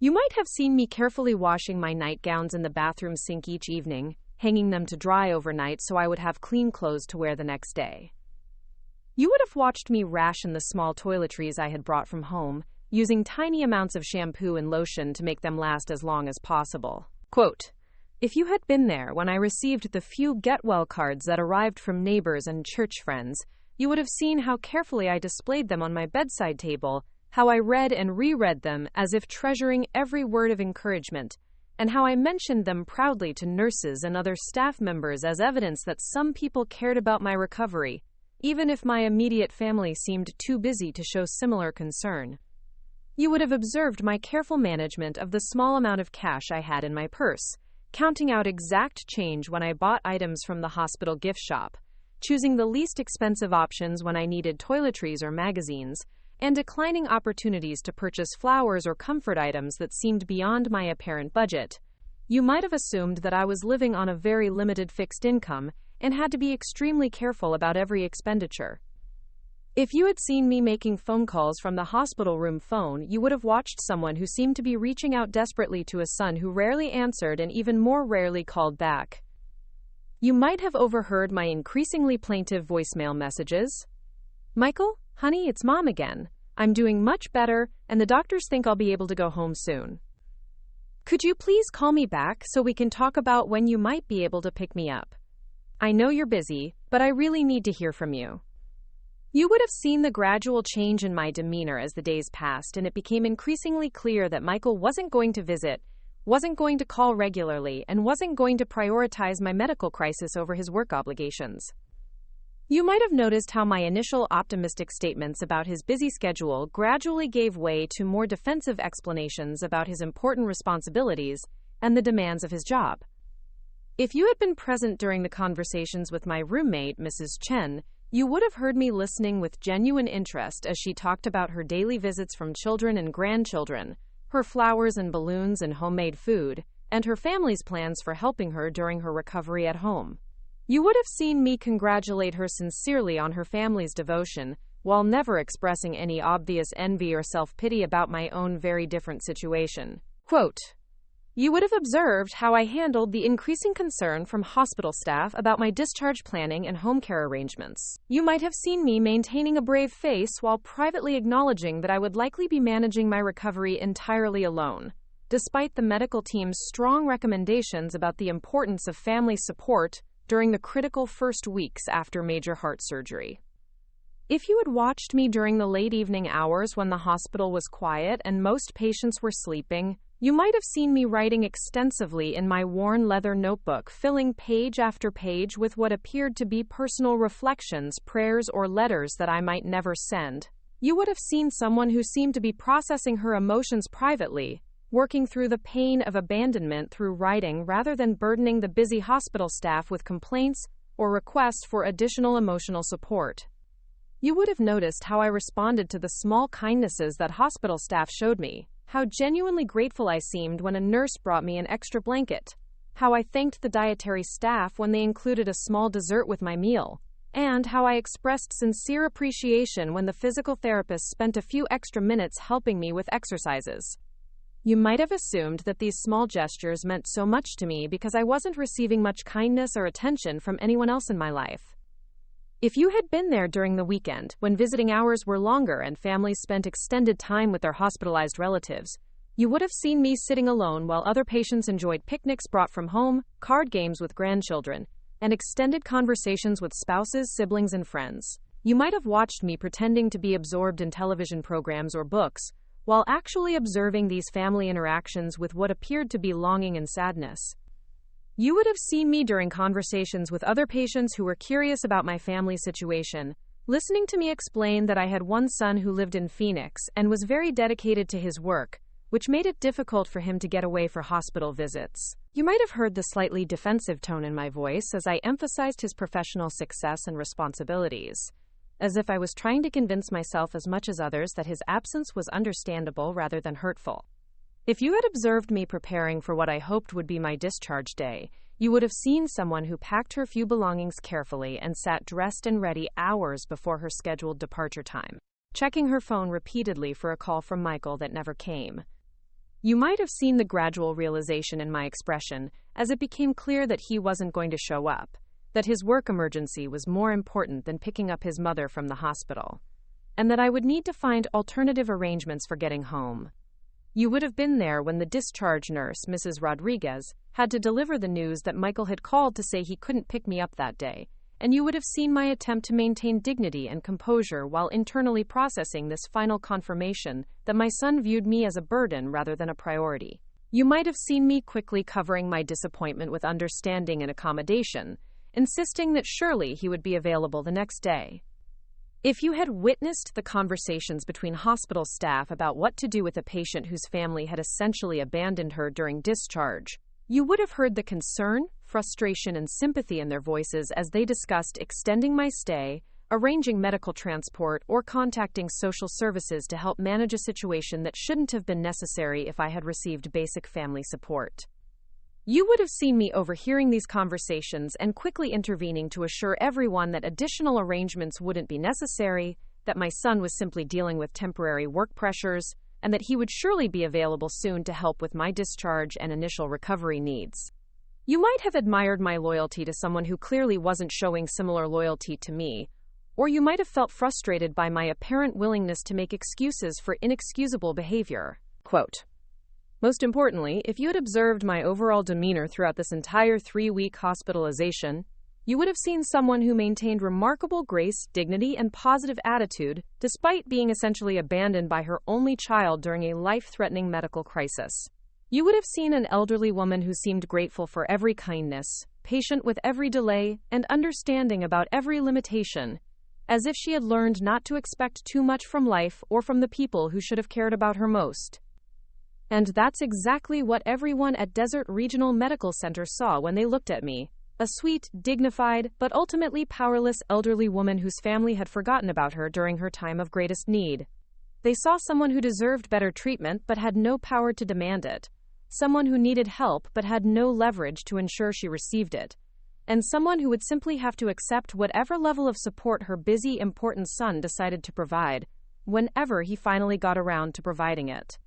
You might have seen me carefully washing my nightgowns in the bathroom sink each evening, hanging them to dry overnight so I would have clean clothes to wear the next day. You would have watched me ration the small toiletries I had brought from home, using tiny amounts of shampoo and lotion to make them last as long as possible. Quote, "If you had been there when I received the few get-well cards that arrived from neighbors and church friends, you would have seen how carefully I displayed them on my bedside table, how I read and reread them as if treasuring every word of encouragement, and how I mentioned them proudly to nurses and other staff members as evidence that some people cared about my recovery, even if my immediate family seemed too busy to show similar concern. You would have observed my careful management of the small amount of cash I had in my purse, counting out exact change when I bought items from the hospital gift shop, choosing the least expensive options when I needed toiletries or magazines, and declining opportunities to purchase flowers or comfort items that seemed beyond my apparent budget. You might have assumed that I was living on a very limited fixed income and had to be extremely careful about every expenditure. If you had seen me making phone calls from the hospital room phone, you would have watched someone who seemed to be reaching out desperately to a son who rarely answered and even more rarely called back. You might have overheard my increasingly plaintive voicemail messages. "Michael? Honey, it's Mom again. I'm doing much better, and the doctors think I'll be able to go home soon. Could you please call me back so we can talk about when you might be able to pick me up? I know you're busy, but I really need to hear from you." You would have seen the gradual change in my demeanor as the days passed, and it became increasingly clear that Michael wasn't going to visit, wasn't going to call regularly, and wasn't going to prioritize my medical crisis over his work obligations. You might have noticed how my initial optimistic statements about his busy schedule gradually gave way to more defensive explanations about his important responsibilities and the demands of his job. If you had been present during the conversations with my roommate, Mrs. Chen, you would have heard me listening with genuine interest as she talked about her daily visits from children and grandchildren, her flowers and balloons and homemade food, and her family's plans for helping her during her recovery at home. You would have seen me congratulate her sincerely on her family's devotion, while never expressing any obvious envy or self-pity about my own very different situation. Quote, "You would have observed how I handled the increasing concern from hospital staff about my discharge planning and home care arrangements. You might have seen me maintaining a brave face while privately acknowledging that I would likely be managing my recovery entirely alone, despite the medical team's strong recommendations about the importance of family support during the critical first weeks after major heart surgery. If you had watched me during the late evening hours when the hospital was quiet and most patients were sleeping, you might have seen me writing extensively in my worn leather notebook, filling page after page with what appeared to be personal reflections, prayers, or letters that I might never send. You would have seen someone who seemed to be processing her emotions privately, working through the pain of abandonment through writing rather than burdening the busy hospital staff with complaints or requests for additional emotional support. You would have noticed how I responded to the small kindnesses that hospital staff showed me, how genuinely grateful I seemed when a nurse brought me an extra blanket, how I thanked the dietary staff when they included a small dessert with my meal, and how I expressed sincere appreciation when the physical therapist spent a few extra minutes helping me with exercises. You might have assumed that these small gestures meant so much to me because I wasn't receiving much kindness or attention from anyone else in my life. If you had been there during the weekend, when visiting hours were longer and families spent extended time with their hospitalized relatives, you would have seen me sitting alone while other patients enjoyed picnics brought from home, card games with grandchildren, and extended conversations with spouses, siblings, and friends. You might have watched me pretending to be absorbed in television programs or books, while actually observing these family interactions with what appeared to be longing and sadness. You would have seen me during conversations with other patients who were curious about my family situation, listening to me explain that I had one son who lived in Phoenix and was very dedicated to his work, which made it difficult for him to get away for hospital visits. You might have heard the slightly defensive tone in my voice as I emphasized his professional success and responsibilities, as if I was trying to convince myself as much as others that his absence was understandable rather than hurtful. If you had observed me preparing for what I hoped would be my discharge day, you would have seen someone who packed her few belongings carefully and sat dressed and ready hours before her scheduled departure time, checking her phone repeatedly for a call from Michael that never came. You might have seen the gradual realization in my expression as it became clear that he wasn't going to show up, that his work emergency was more important than picking up his mother from the hospital, and that I would need to find alternative arrangements for getting home. You would have been there when the discharge nurse, Mrs. Rodriguez, had to deliver the news that Michael had called to say he couldn't pick me up that day, and you would have seen my attempt to maintain dignity and composure while internally processing this final confirmation that my son viewed me as a burden rather than a priority. You might have seen me quickly covering my disappointment with understanding and accommodation, insisting that surely he would be available the next day. If you had witnessed the conversations between hospital staff about what to do with a patient whose family had essentially abandoned her during discharge, you would have heard the concern, frustration, and sympathy in their voices as they discussed extending my stay, arranging medical transport, or contacting social services to help manage a situation that shouldn't have been necessary if I had received basic family support. You would have seen me overhearing these conversations and quickly intervening to assure everyone that additional arrangements wouldn't be necessary, that my son was simply dealing with temporary work pressures, and that he would surely be available soon to help with my discharge and initial recovery needs. You might have admired my loyalty to someone who clearly wasn't showing similar loyalty to me, or you might have felt frustrated by my apparent willingness to make excuses for inexcusable behavior. Quote, "Most importantly, if you had observed my overall demeanor throughout this entire 3-week hospitalization, you would have seen someone who maintained remarkable grace, dignity, and positive attitude despite being essentially abandoned by her only child during a life-threatening medical crisis. You would have seen an elderly woman who seemed grateful for every kindness, patient with every delay, and understanding about every limitation, as if she had learned not to expect too much from life or from the people who should have cared about her most. And that's exactly what everyone at Desert Regional Medical Center saw when they looked at me, a sweet, dignified, but ultimately powerless elderly woman whose family had forgotten about her during her time of greatest need. They saw someone who deserved better treatment but had no power to demand it, someone who needed help but had no leverage to ensure she received it, and someone who would simply have to accept whatever level of support her busy, important son decided to provide, whenever he finally got around to providing it.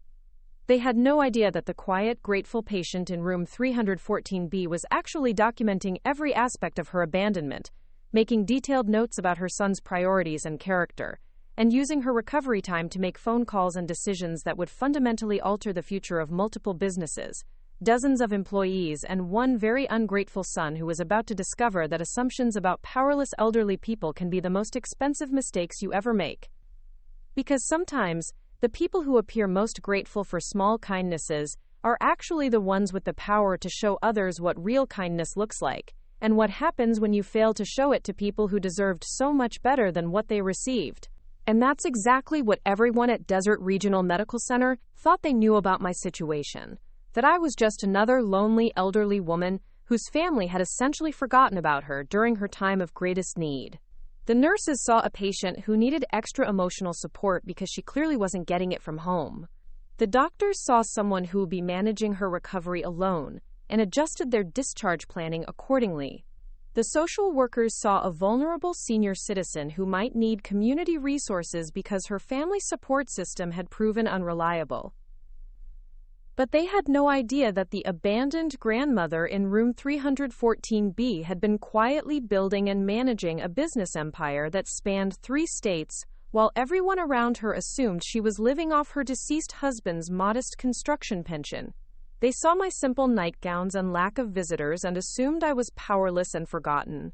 They had no idea that the quiet, grateful patient in room 314B was actually documenting every aspect of her abandonment, making detailed notes about her son's priorities and character, and using her recovery time to make phone calls and decisions that would fundamentally alter the future of multiple businesses, dozens of employees, and one very ungrateful son who was about to discover that assumptions about powerless elderly people can be the most expensive mistakes you ever make. Because sometimes, the people who appear most grateful for small kindnesses are actually the ones with the power to show others what real kindness looks like, and what happens when you fail to show it to people who deserved so much better than what they received. And that's exactly what everyone at Desert Regional Medical Center thought they knew about my situation, that I was just another lonely elderly woman whose family had essentially forgotten about her during her time of greatest need. The nurses saw a patient who needed extra emotional support because she clearly wasn't getting it from home. The doctors saw someone who would be managing her recovery alone and adjusted their discharge planning accordingly. The social workers saw a vulnerable senior citizen who might need community resources because her family support system had proven unreliable. But they had no idea that the abandoned grandmother in room 314B had been quietly building and managing a business empire that spanned 3 states, while everyone around her assumed she was living off her deceased husband's modest construction pension. They saw my simple nightgowns and lack of visitors and assumed I was powerless and forgotten.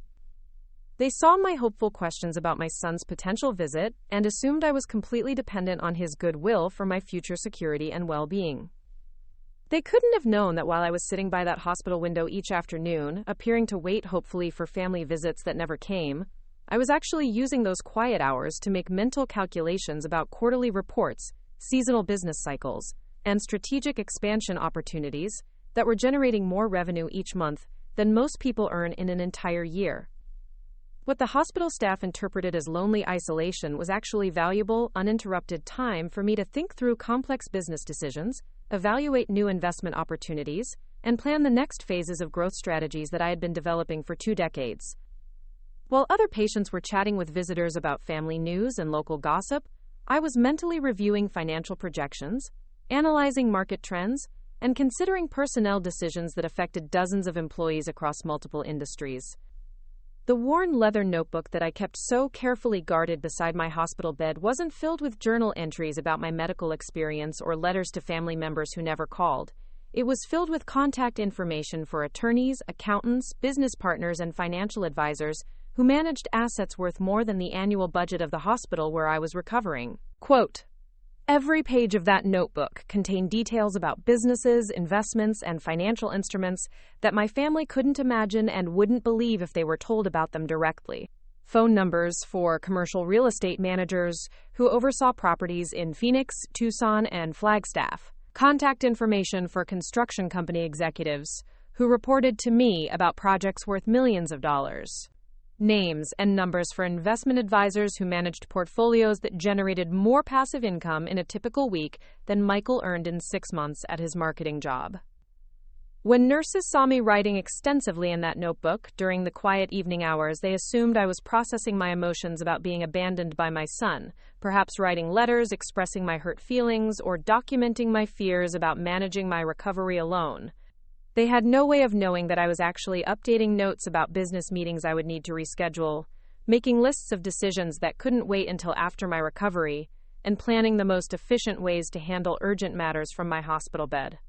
They saw my hopeful questions about my son's potential visit and assumed I was completely dependent on his goodwill for my future security and well-being. They couldn't have known that while I was sitting by that hospital window each afternoon, appearing to wait hopefully for family visits that never came, I was actually using those quiet hours to make mental calculations about quarterly reports, seasonal business cycles, and strategic expansion opportunities that were generating more revenue each month than most people earn in an entire year. What the hospital staff interpreted as lonely isolation was actually valuable, uninterrupted time for me to think through complex business decisions, evaluate new investment opportunities, and plan the next phases of growth strategies that I had been developing for 2 decades. While other patients were chatting with visitors about family news and local gossip, I was mentally reviewing financial projections, analyzing market trends, and considering personnel decisions that affected dozens of employees across multiple industries. The worn leather notebook that I kept so carefully guarded beside my hospital bed wasn't filled with journal entries about my medical experience or letters to family members who never called. It was filled with contact information for attorneys, accountants, business partners, and financial advisors who managed assets worth more than the annual budget of the hospital where I was recovering. Quote, "Every page of that notebook contained details about businesses, investments, and financial instruments that my family couldn't imagine and wouldn't believe if they were told about them directly. Phone numbers for commercial real estate managers who oversaw properties in Phoenix, Tucson, and Flagstaff. Contact information for construction company executives who reported to me about projects worth millions of dollars. Names and numbers for investment advisors who managed portfolios that generated more passive income in a typical week than Michael earned in 6 months at his marketing job." When nurses saw me writing extensively in that notebook during the quiet evening hours, they assumed I was processing my emotions about being abandoned by my son, perhaps writing letters expressing my hurt feelings or documenting my fears about managing my recovery alone. They had no way of knowing that I was actually updating notes about business meetings I would need to reschedule, making lists of decisions that couldn't wait until after my recovery, and planning the most efficient ways to handle urgent matters from my hospital bed.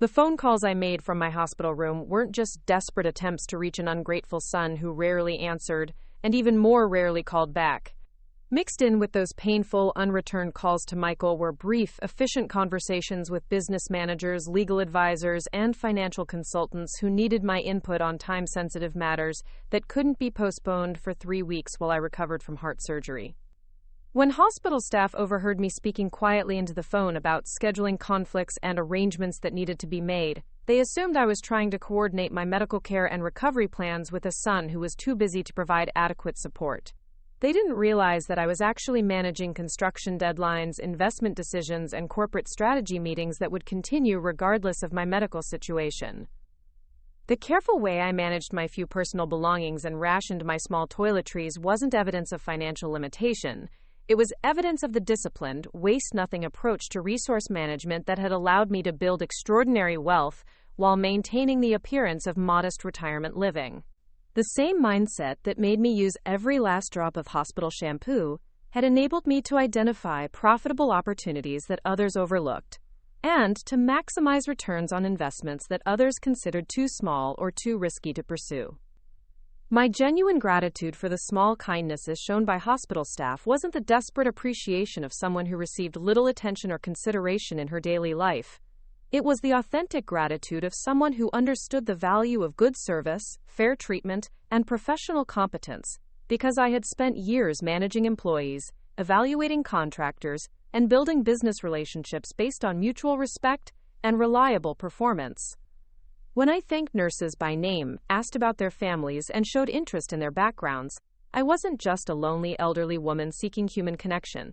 The phone calls I made from my hospital room weren't just desperate attempts to reach an ungrateful son who rarely answered, and even more rarely called back. Mixed in with those painful, unreturned calls to Michael were brief, efficient conversations with business managers, legal advisors, and financial consultants who needed my input on time-sensitive matters that couldn't be postponed for 3 weeks while I recovered from heart surgery. When hospital staff overheard me speaking quietly into the phone about scheduling conflicts and arrangements that needed to be made, they assumed I was trying to coordinate my medical care and recovery plans with a son who was too busy to provide adequate support. They didn't realize that I was actually managing construction deadlines, investment decisions, and corporate strategy meetings that would continue regardless of my medical situation. The careful way I managed my few personal belongings and rationed my small toiletries wasn't evidence of financial limitation. It was evidence of the disciplined, waste-nothing approach to resource management that had allowed me to build extraordinary wealth while maintaining the appearance of modest retirement living. The same mindset that made me use every last drop of hospital shampoo had enabled me to identify profitable opportunities that others overlooked, and to maximize returns on investments that others considered too small or too risky to pursue. My genuine gratitude for the small kindnesses shown by hospital staff wasn't the desperate appreciation of someone who received little attention or consideration in her daily life. It was the authentic gratitude of someone who understood the value of good service, fair treatment, and professional competence, because I had spent years managing employees, evaluating contractors, and building business relationships based on mutual respect and reliable performance. When I thanked nurses by name, asked about their families, and showed interest in their backgrounds, I wasn't just a lonely elderly woman seeking human connection.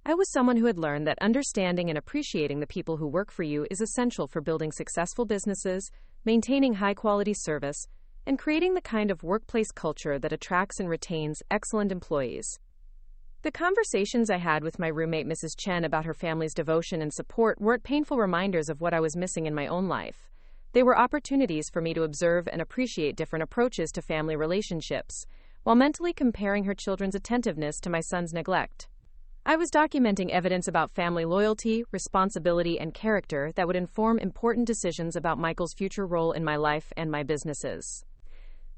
I was someone who had learned that understanding and appreciating the people who work for you is essential for building successful businesses, maintaining high-quality service, and creating the kind of workplace culture that attracts and retains excellent employees. The conversations I had with my roommate, Mrs. Chen, about her family's devotion and support weren't painful reminders of what I was missing in my own life. They were opportunities for me to observe and appreciate different approaches to family relationships, while mentally comparing her children's attentiveness to my son's neglect. I was documenting evidence about family loyalty, responsibility, and character that would inform important decisions about Michael's future role in my life and my businesses.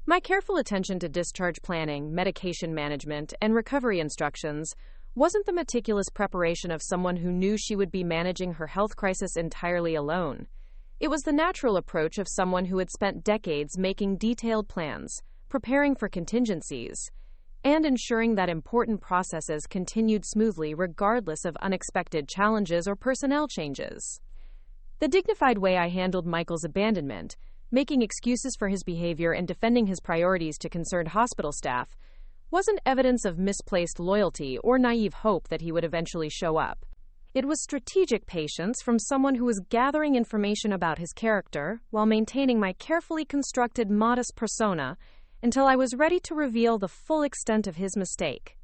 My careful attention to discharge planning, medication management, and recovery instructions wasn't the meticulous preparation of someone who knew she would be managing her health crisis entirely alone. It was the natural approach of someone who had spent decades making detailed plans, preparing for contingencies, and ensuring that important processes continued smoothly regardless of unexpected challenges or personnel changes. The dignified way I handled Michael's abandonment, making excuses for his behavior and defending his priorities to concerned hospital staff, wasn't evidence of misplaced loyalty or naive hope that he would eventually show up. It was strategic patience from someone who was gathering information about his character while maintaining my carefully constructed modest persona until I was ready to reveal the full extent of his mistake.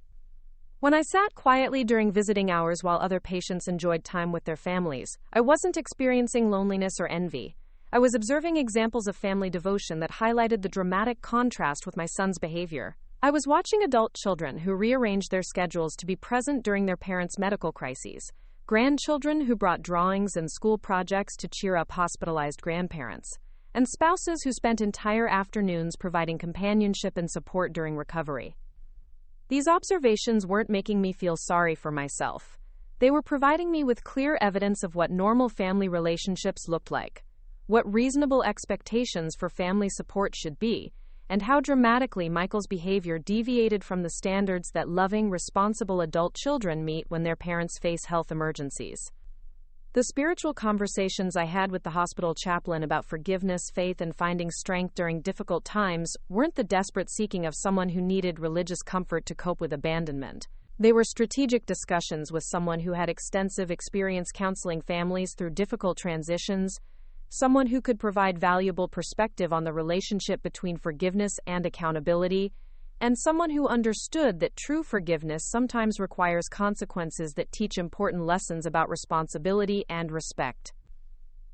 When I sat quietly during visiting hours while other patients enjoyed time with their families, I wasn't experiencing loneliness or envy. I was observing examples of family devotion that highlighted the dramatic contrast with my son's behavior. I was watching adult children who rearranged their schedules to be present during their parents' medical crises, grandchildren who brought drawings and school projects to cheer up hospitalized grandparents, and spouses who spent entire afternoons providing companionship and support during recovery. These observations weren't making me feel sorry for myself. They were providing me with clear evidence of what normal family relationships looked like, what reasonable expectations for family support should be, and how dramatically Michael's behavior deviated from the standards that loving, responsible adult children meet when their parents face health emergencies. The spiritual conversations I had with the hospital chaplain about forgiveness, faith, and finding strength during difficult times weren't the desperate seeking of someone who needed religious comfort to cope with abandonment. They were strategic discussions with someone who had extensive experience counseling families through difficult transitions, someone who could provide valuable perspective on the relationship between forgiveness and accountability, and someone who understood that true forgiveness sometimes requires consequences that teach important lessons about responsibility and respect.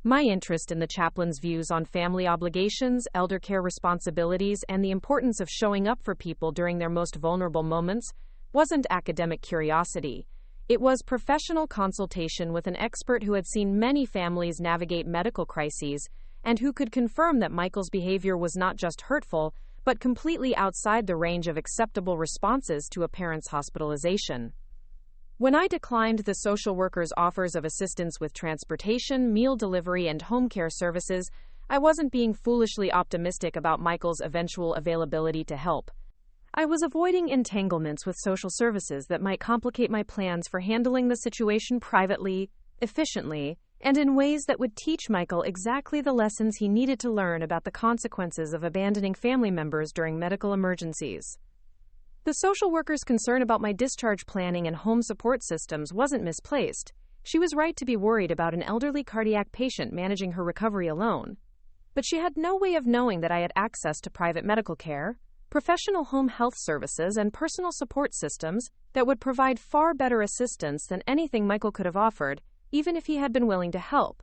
My interest in the chaplain's views on family obligations, elder care responsibilities, and the importance of showing up for people during their most vulnerable moments wasn't academic curiosity. It was professional consultation with an expert who had seen many families navigate medical crises and who could confirm that Michael's behavior was not just hurtful, but completely outside the range of acceptable responses to a parent's hospitalization. When I declined the social worker's offers of assistance with transportation, meal delivery, and home care services, I wasn't being foolishly optimistic about Michael's eventual availability to help. I was avoiding entanglements with social services that might complicate my plans for handling the situation privately, efficiently, and in ways that would teach Michael exactly the lessons he needed to learn about the consequences of abandoning family members during medical emergencies. The social worker's concern about my discharge planning and home support systems wasn't misplaced. She was right to be worried about an elderly cardiac patient managing her recovery alone. But she had no way of knowing that I had access to private medical care, professional home health services, and personal support systems that would provide far better assistance than anything Michael could have offered, even if he had been willing to help.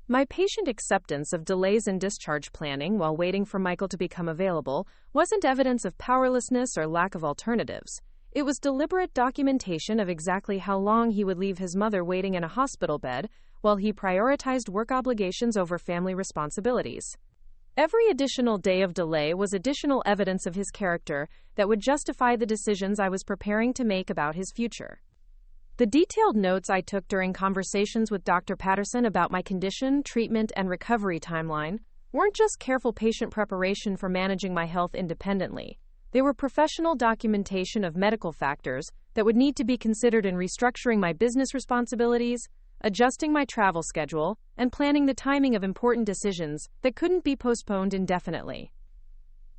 My patient acceptance of delays in discharge planning while waiting for Michael to become available wasn't evidence of powerlessness or lack of alternatives. It was deliberate documentation of exactly how long he would leave his mother waiting in a hospital bed while he prioritized work obligations over family responsibilities. Every additional day of delay was additional evidence of his character that would justify the decisions I was preparing to make about his future. The detailed notes I took during conversations with Dr. Patterson about my condition, treatment, and recovery timeline weren't just careful patient preparation for managing my health independently. They were professional documentation of medical factors that would need to be considered in restructuring my business responsibilities, adjusting my travel schedule, and planning the timing of important decisions that couldn't be postponed indefinitely.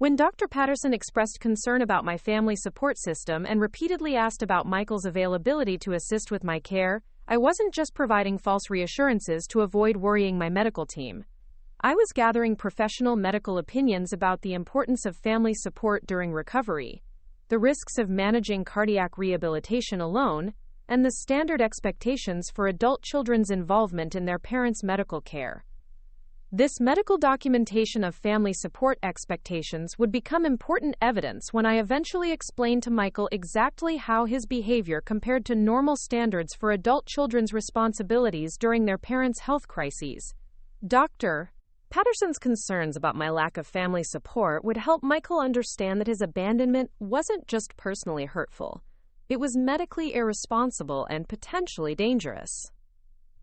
When Dr. Patterson expressed concern about my family support system and repeatedly asked about Michael's availability to assist with my care, I wasn't just providing false reassurances to avoid worrying my medical team. I was gathering professional medical opinions about the importance of family support during recovery, the risks of managing cardiac rehabilitation alone, and the standard expectations for adult children's involvement in their parents' medical care. This medical documentation of family support expectations would become important evidence when I eventually explained to Michael exactly how his behavior compared to normal standards for adult children's responsibilities during their parents' health crises. Dr. Patterson's concerns about my lack of family support would help Michael understand that his abandonment wasn't just personally hurtful. It was medically irresponsible and potentially dangerous.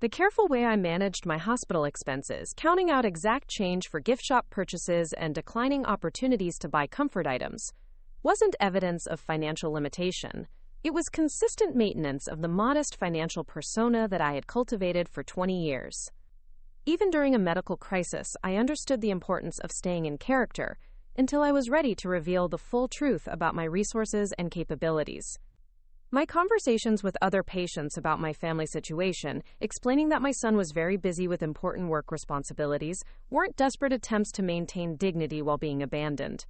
The careful way I managed my hospital expenses, counting out exact change for gift shop purchases and declining opportunities to buy comfort items, wasn't evidence of financial limitation. It was consistent maintenance of the modest financial persona that I had cultivated for 20 years. Even during a medical crisis, I understood the importance of staying in character until I was ready to reveal the full truth about my resources and capabilities. My conversations with other patients about my family situation, explaining that my son was very busy with important work responsibilities, weren't desperate attempts to maintain dignity while being abandoned.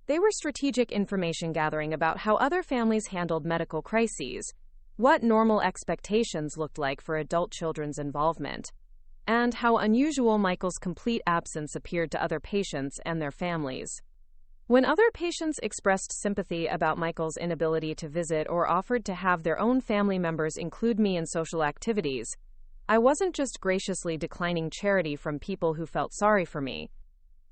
They were strategic information gathering about how other families handled medical crises, what normal expectations looked like for adult children's involvement, and how unusual Michael's complete absence appeared to other patients and their families. When other patients expressed sympathy about Michael's inability to visit or offered to have their own family members include me in social activities, I wasn't just graciously declining charity from people who felt sorry for me.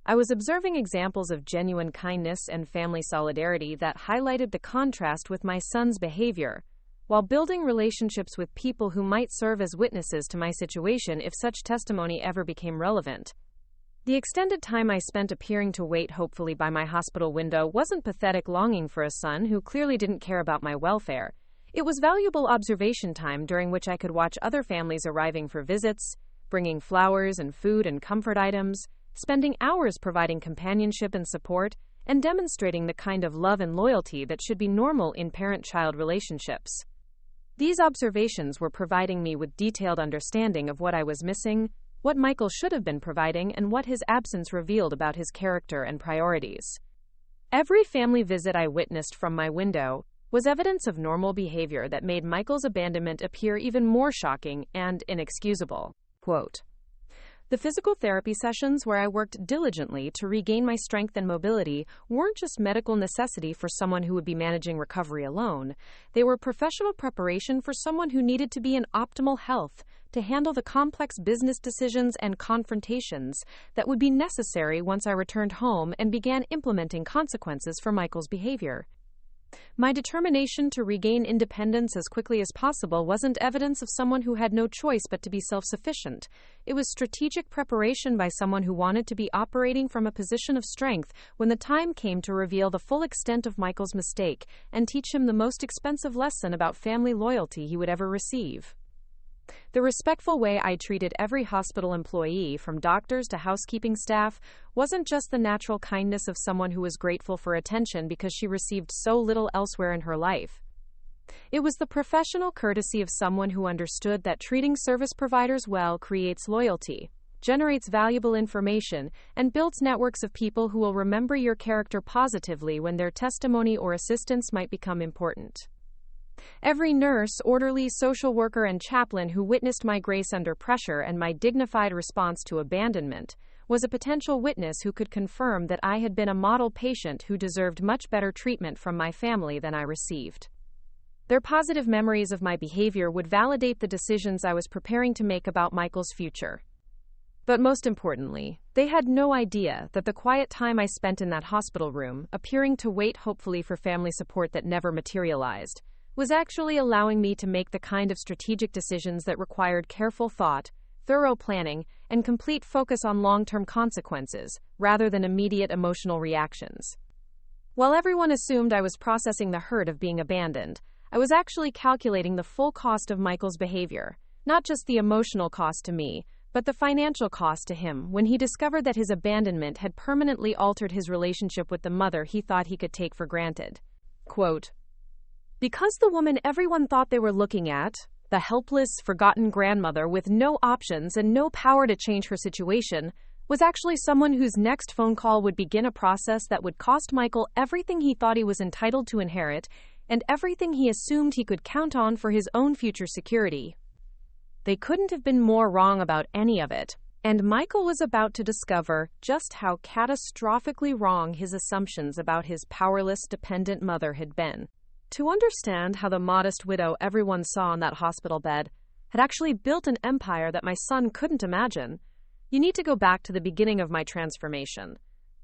I was observing examples of genuine kindness and family solidarity that highlighted the contrast with my son's behavior, while building relationships with people who might serve as witnesses to my situation if such testimony ever became relevant. The extended time I spent appearing to wait hopefully by my hospital window wasn't pathetic longing for a son who clearly didn't care about my welfare. It was valuable observation time during which I could watch other families arriving for visits, bringing flowers and food and comfort items, spending hours providing companionship and support, and demonstrating the kind of love and loyalty that should be normal in parent-child relationships. These observations were providing me with detailed understanding of what I was missing, what Michael should have been providing, and what his absence revealed about his character and priorities. Every family visit I witnessed from my window was evidence of normal behavior that made Michael's abandonment appear even more shocking and inexcusable. Quote, "The physical therapy sessions where I worked diligently to regain my strength and mobility weren't just medical necessity for someone who would be managing recovery alone. They were professional preparation for someone who needed to be in optimal health to handle the complex business decisions and confrontations that would be necessary once I returned home and began implementing consequences for Michael's behavior. My determination to regain independence as quickly as possible wasn't evidence of someone who had no choice but to be self-sufficient. It was strategic preparation by someone who wanted to be operating from a position of strength when the time came to reveal the full extent of Michael's mistake and teach him the most expensive lesson about family loyalty he would ever receive. The respectful way I treated every hospital employee, from doctors to housekeeping staff, wasn't just the natural kindness of someone who was grateful for attention because she received so little elsewhere in her life. It was the professional courtesy of someone who understood that treating service providers well creates loyalty, generates valuable information, and builds networks of people who will remember your character positively when their testimony or assistance might become important. Every nurse, orderly, social worker, and chaplain who witnessed my grace under pressure and my dignified response to abandonment was a potential witness who could confirm that I had been a model patient who deserved much better treatment from my family than I received. Their positive memories of my behavior would validate the decisions I was preparing to make about Michael's future. But most importantly, they had no idea that the quiet time I spent in that hospital room, appearing to wait hopefully for family support that never materialized, was actually allowing me to make the kind of strategic decisions that required careful thought, thorough planning, and complete focus on long-term consequences, rather than immediate emotional reactions. While everyone assumed I was processing the hurt of being abandoned, I was actually calculating the full cost of Michael's behavior, not just the emotional cost to me, but the financial cost to him when he discovered that his abandonment had permanently altered his relationship with the mother he thought he could take for granted. Quote, "Because the woman everyone thought they were looking at, the helpless, forgotten grandmother with no options and no power to change her situation, was actually someone whose next phone call would begin a process that would cost Michael everything he thought he was entitled to inherit and everything he assumed he could count on for his own future security. They couldn't have been more wrong about any of it, and Michael was about to discover just how catastrophically wrong his assumptions about his powerless, dependent mother had been. To understand how the modest widow everyone saw in that hospital bed had actually built an empire that my son couldn't imagine, you need to go back to the beginning of my transformation.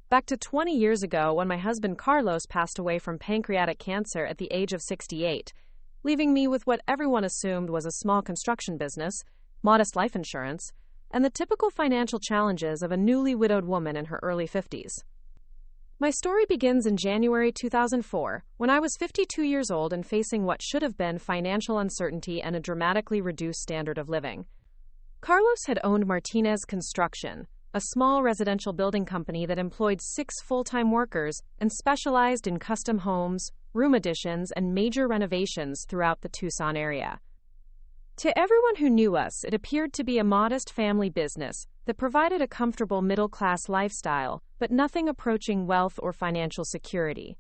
Back to 20 years ago when my husband Carlos passed away from pancreatic cancer at the age of 68, leaving me with what everyone assumed was a small construction business, modest life insurance, and the typical financial challenges of a newly widowed woman in her early 50s. My story begins in January 2004, when I was 52 years old and facing what should have been financial uncertainty and a dramatically reduced standard of living. Carlos had owned Martinez Construction, a small residential building company that employed 6 full-time workers and specialized in custom homes, room additions, and major renovations throughout the Tucson area. To everyone who knew us, it appeared to be a modest family business that provided a comfortable middle-class lifestyle, but nothing approaching wealth or financial security.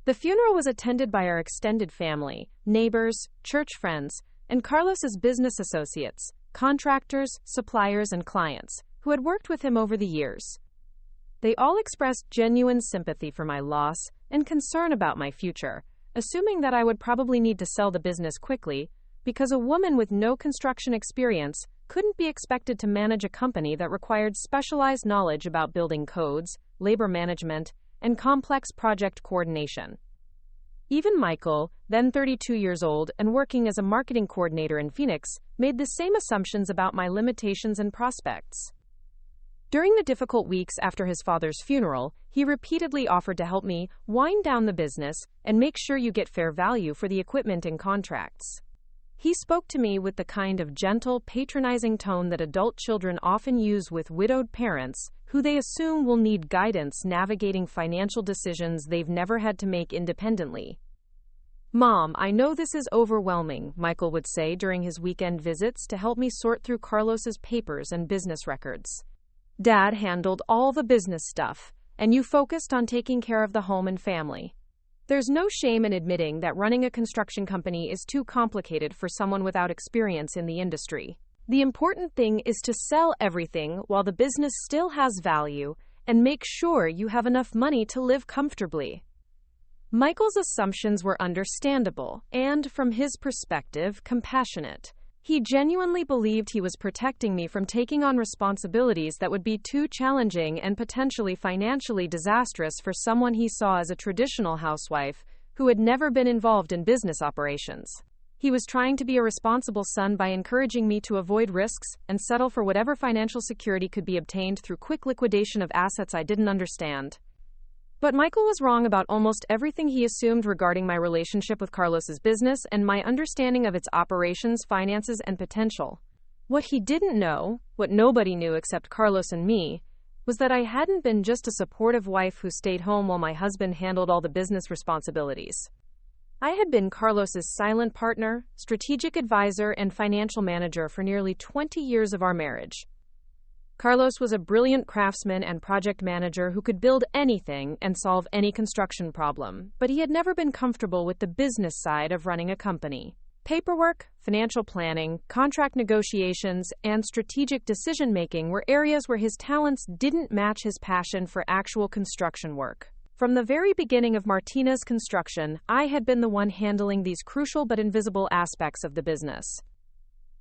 The funeral was attended by our extended family, neighbors, church friends, and Carlos's business associates, contractors, suppliers, and clients, who had worked with him over the years. They all expressed genuine sympathy for my loss and concern about my future, assuming that I would probably need to sell the business quickly, because a woman with no construction experience couldn't be expected to manage a company that required specialized knowledge about building codes, labor management, and complex project coordination. Even Michael, then 32 years old and working as a marketing coordinator in Phoenix, made the same assumptions about my limitations and prospects. During the difficult weeks after his father's funeral, he repeatedly offered to help me wind down the business and make sure you get fair value for the equipment and contracts. He spoke to me with the kind of gentle, patronizing tone that adult children often use with widowed parents, who they assume will need guidance navigating financial decisions they've never had to make independently. "Mom, I know this is overwhelming," Michael would say during his weekend visits to help me sort through Carlos's papers and business records. "Dad handled all the business stuff, and you focused on taking care of the home and family. There's no shame in admitting that running a construction company is too complicated for someone without experience in the industry. The important thing is to sell everything while the business still has value and make sure you have enough money to live comfortably." Michael's assumptions were understandable and, from his perspective, compassionate. He genuinely believed he was protecting me from taking on responsibilities that would be too challenging and potentially financially disastrous for someone he saw as a traditional housewife who had never been involved in business operations. He was trying to be a responsible son by encouraging me to avoid risks and settle for whatever financial security could be obtained through quick liquidation of assets I didn't understand. But Michael was wrong about almost everything he assumed regarding my relationship with Carlos's business and my understanding of its operations, finances, and potential. What he didn't know, what nobody knew except Carlos and me, was that I hadn't been just a supportive wife who stayed home while my husband handled all the business responsibilities. I had been Carlos's silent partner, strategic advisor, and financial manager for nearly 20 years of our marriage. Carlos was a brilliant craftsman and project manager who could build anything and solve any construction problem, but he had never been comfortable with the business side of running a company. Paperwork, financial planning, contract negotiations, and strategic decision-making were areas where his talents didn't match his passion for actual construction work. From the very beginning of Martinez Construction, I had been the one handling these crucial but invisible aspects of the business.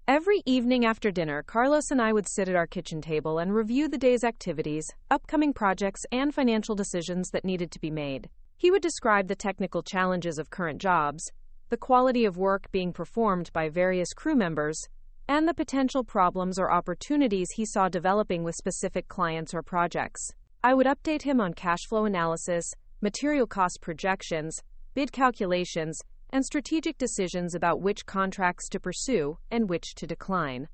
Every evening after dinner, Carlos and I would sit at our kitchen table and review the day's activities, upcoming projects, and financial decisions that needed to be made. He would describe the technical challenges of current jobs, the quality of work being performed by various crew members, and the potential problems or opportunities he saw developing with specific clients or projects. I would update him on cash flow analysis, material cost projections, bid calculations, and strategic decisions about which contracts to pursue and which to decline.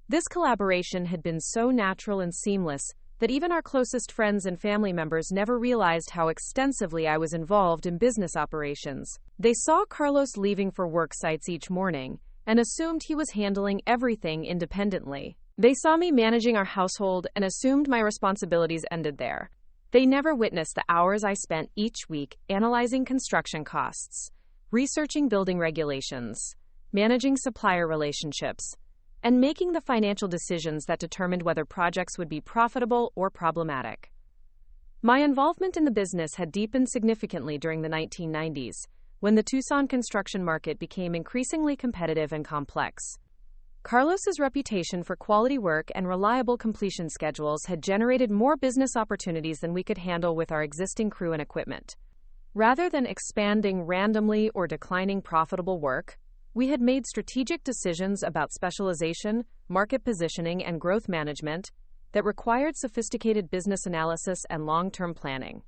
This collaboration had been so natural and seamless that even our closest friends and family members never realized how extensively I was involved in business operations. They saw Carlos leaving for work sites each morning and assumed he was handling everything independently. They saw me managing our household and assumed my responsibilities ended there. They never witnessed the hours I spent each week analyzing construction costs, researching building regulations, managing supplier relationships, and making the financial decisions that determined whether projects would be profitable or problematic. My involvement in the business had deepened significantly during the 1990s, when the Tucson construction market became increasingly competitive and complex. Carlos's reputation for quality work and reliable completion schedules had generated more business opportunities than we could handle with our existing crew and equipment. Rather than expanding randomly or declining profitable work, we had made strategic decisions about specialization, market positioning, and growth management that required sophisticated business analysis and long-term planning.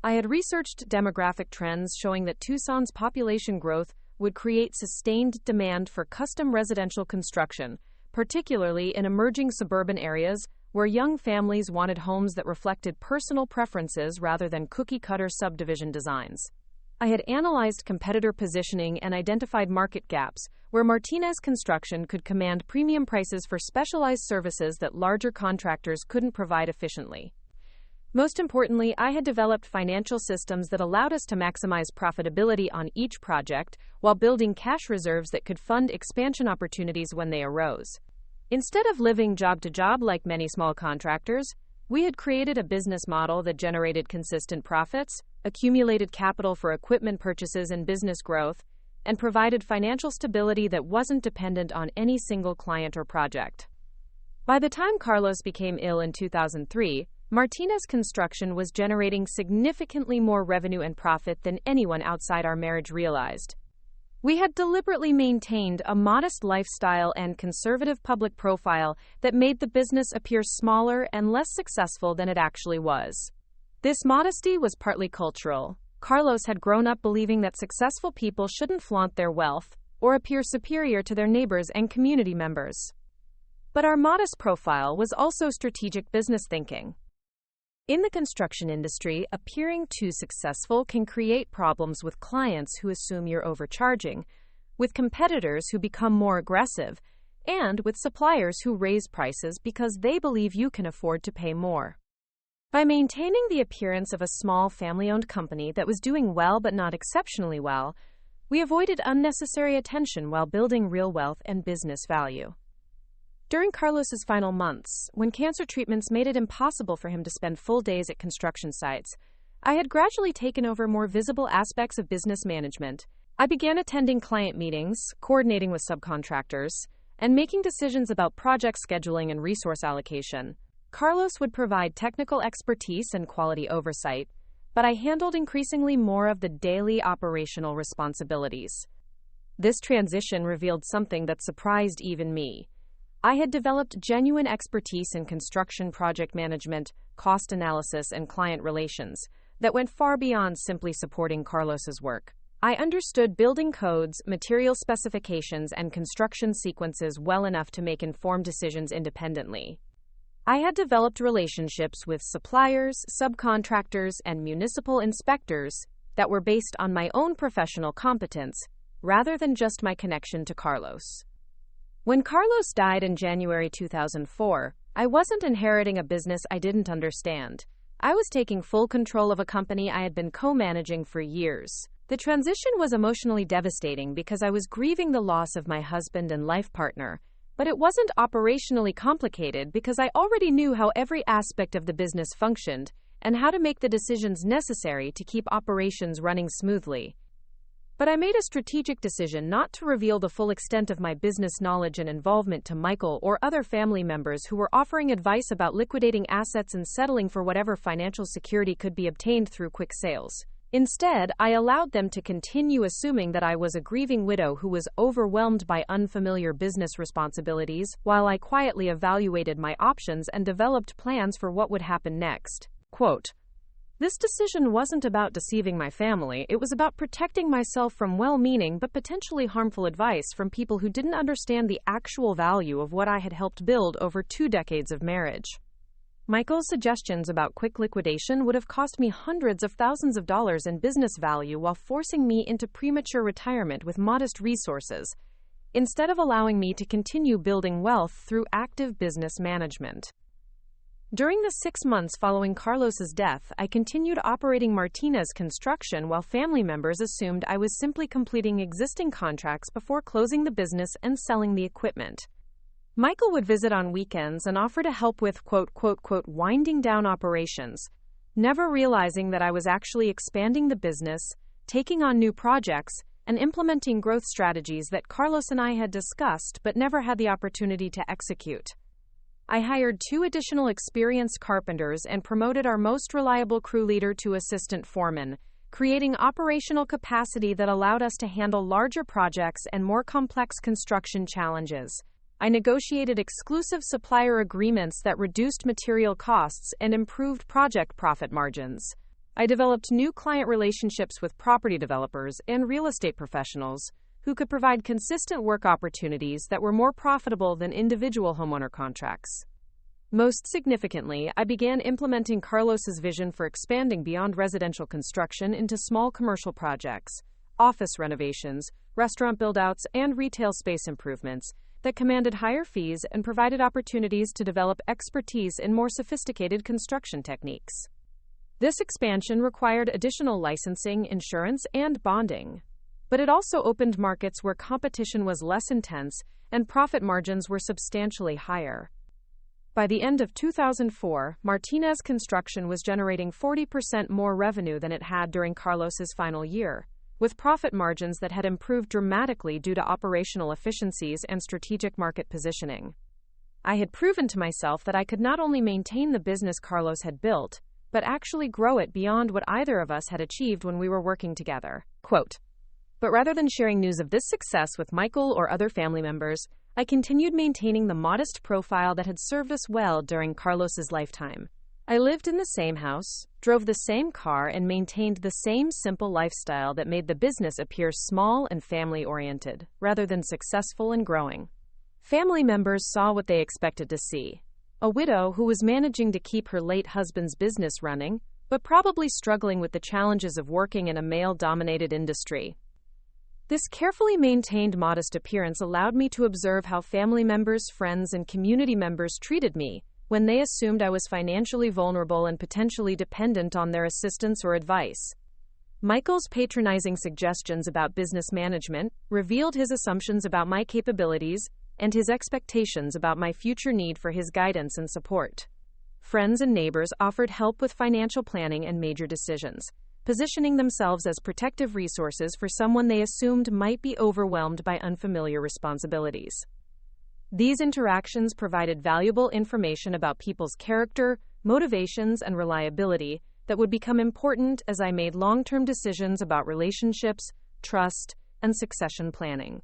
I had researched demographic trends showing that Tucson's population growth would create sustained demand for custom residential construction, particularly in emerging suburban areas where young families wanted homes that reflected personal preferences rather than cookie-cutter subdivision designs. I had analyzed competitor positioning and identified market gaps where Martinez Construction could command premium prices for specialized services that larger contractors couldn't provide efficiently. Most importantly, I had developed financial systems that allowed us to maximize profitability on each project while building cash reserves that could fund expansion opportunities when they arose. Instead of living job to job like many small contractors, we had created a business model that generated consistent profits, accumulated capital for equipment purchases and business growth, and provided financial stability that wasn't dependent on any single client or project. By the time Carlos became ill in 2003, Martinez Construction was generating significantly more revenue and profit than anyone outside our marriage realized. We had deliberately maintained a modest lifestyle and conservative public profile that made the business appear smaller and less successful than it actually was. This modesty was partly cultural. Carlos had grown up believing that successful people shouldn't flaunt their wealth or appear superior to their neighbors and community members. But our modest profile was also strategic business thinking. In the construction industry, appearing too successful can create problems with clients who assume you're overcharging, with competitors who become more aggressive, and with suppliers who raise prices because they believe you can afford to pay more. By maintaining the appearance of a small family-owned company that was doing well but not exceptionally well, we avoided unnecessary attention while building real wealth and business value. During Carlos's final months, when cancer treatments made it impossible for him to spend full days at construction sites, I had gradually taken over more visible aspects of business management. I began attending client meetings, coordinating with subcontractors, and making decisions about project scheduling and resource allocation. Carlos would provide technical expertise and quality oversight, but I handled increasingly more of the daily operational responsibilities. This transition revealed something that surprised even me. I had developed genuine expertise in construction project management, cost analysis, and client relations that went far beyond simply supporting Carlos's work. I understood building codes, material specifications, and construction sequences well enough to make informed decisions independently. I had developed relationships with suppliers, subcontractors, and municipal inspectors that were based on my own professional competence rather than just my connection to Carlos. When Carlos died in January 2004, I wasn't inheriting a business I didn't understand. I was taking full control of a company I had been co-managing for years. The transition was emotionally devastating because I was grieving the loss of my husband and life partner, but it wasn't operationally complicated because I already knew how every aspect of the business functioned and how to make the decisions necessary to keep operations running smoothly. But I made a strategic decision not to reveal the full extent of my business knowledge and involvement to Michael or other family members who were offering advice about liquidating assets and settling for whatever financial security could be obtained through quick sales. Instead, I allowed them to continue assuming that I was a grieving widow who was overwhelmed by unfamiliar business responsibilities, while I quietly evaluated my options and developed plans for what would happen next. Quote, "This decision wasn't about deceiving my family, it was about protecting myself from well-meaning but potentially harmful advice from people who didn't understand the actual value of what I had helped build over 2 decades of marriage." Michael's suggestions about quick liquidation would have cost me hundreds of thousands of dollars in business value while forcing me into premature retirement with modest resources, instead of allowing me to continue building wealth through active business management. During the 6 months following Carlos's death, I continued operating Martinez Construction while family members assumed I was simply completing existing contracts before closing the business and selling the equipment. Michael would visit on weekends and offer to help with winding down operations, never realizing that I was actually expanding the business, taking on new projects, and implementing growth strategies that Carlos and I had discussed but never had the opportunity to execute. I hired 2 additional experienced carpenters and promoted our most reliable crew leader to assistant foreman, creating operational capacity that allowed us to handle larger projects and more complex construction challenges. I negotiated exclusive supplier agreements that reduced material costs and improved project profit margins. I developed new client relationships with property developers and real estate professionals who could provide consistent work opportunities that were more profitable than individual homeowner contracts. Most significantly, I began implementing Carlos's vision for expanding beyond residential construction into small commercial projects, office renovations, restaurant build-outs, and retail space improvements that commanded higher fees and provided opportunities to develop expertise in more sophisticated construction techniques. This expansion required additional licensing, insurance, and bonding. But it also opened markets where competition was less intense and profit margins were substantially higher. By the end of 2004, Martinez Construction was generating 40% more revenue than it had during Carlos's final year, with profit margins that had improved dramatically due to operational efficiencies and strategic market positioning. I had proven to myself that I could not only maintain the business Carlos had built, but actually grow it beyond what either of us had achieved when we were working together. Quote, but rather than sharing news of this success with Michael or other family members, I continued maintaining the modest profile that had served us well during Carlos's lifetime. I lived in the same house, drove the same car, and maintained the same simple lifestyle that made the business appear small and family-oriented, rather than successful and growing. Family members saw what they expected to see: a widow who was managing to keep her late husband's business running, but probably struggling with the challenges of working in a male-dominated industry. This carefully maintained modest appearance allowed me to observe how family members, friends, and community members treated me when they assumed I was financially vulnerable and potentially dependent on their assistance or advice. Michael's patronizing suggestions about business management revealed his assumptions about my capabilities and his expectations about my future need for his guidance and support. Friends and neighbors offered help with financial planning and major decisions, positioning themselves as protective resources for someone they assumed might be overwhelmed by unfamiliar responsibilities. These interactions provided valuable information about people's character, motivations, and reliability that would become important as I made long-term decisions about relationships, trust, and succession planning.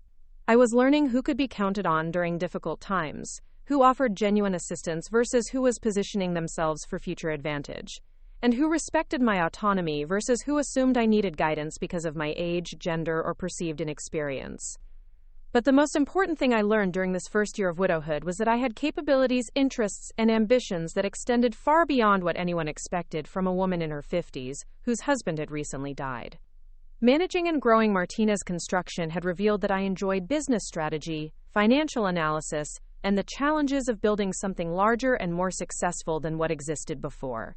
I was learning who could be counted on during difficult times, who offered genuine assistance versus who was positioning themselves for future advantage, and who respected my autonomy versus who assumed I needed guidance because of my age, gender, or perceived inexperience. But the most important thing I learned during this first year of widowhood was that I had capabilities, interests, and ambitions that extended far beyond what anyone expected from a woman in her 50s whose husband had recently died. Managing and growing Martinez Construction had revealed that I enjoyed business strategy, financial analysis, and the challenges of building something larger and more successful than what existed before.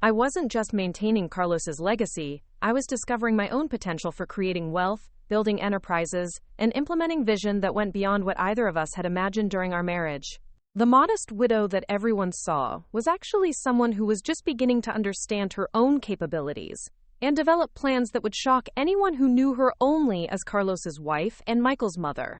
I wasn't just maintaining Carlos's legacy, I was discovering my own potential for creating wealth, building enterprises, and implementing vision that went beyond what either of us had imagined during our marriage. The modest widow that everyone saw was actually someone who was just beginning to understand her own capabilities and develop plans that would shock anyone who knew her only as Carlos's wife and Michael's mother.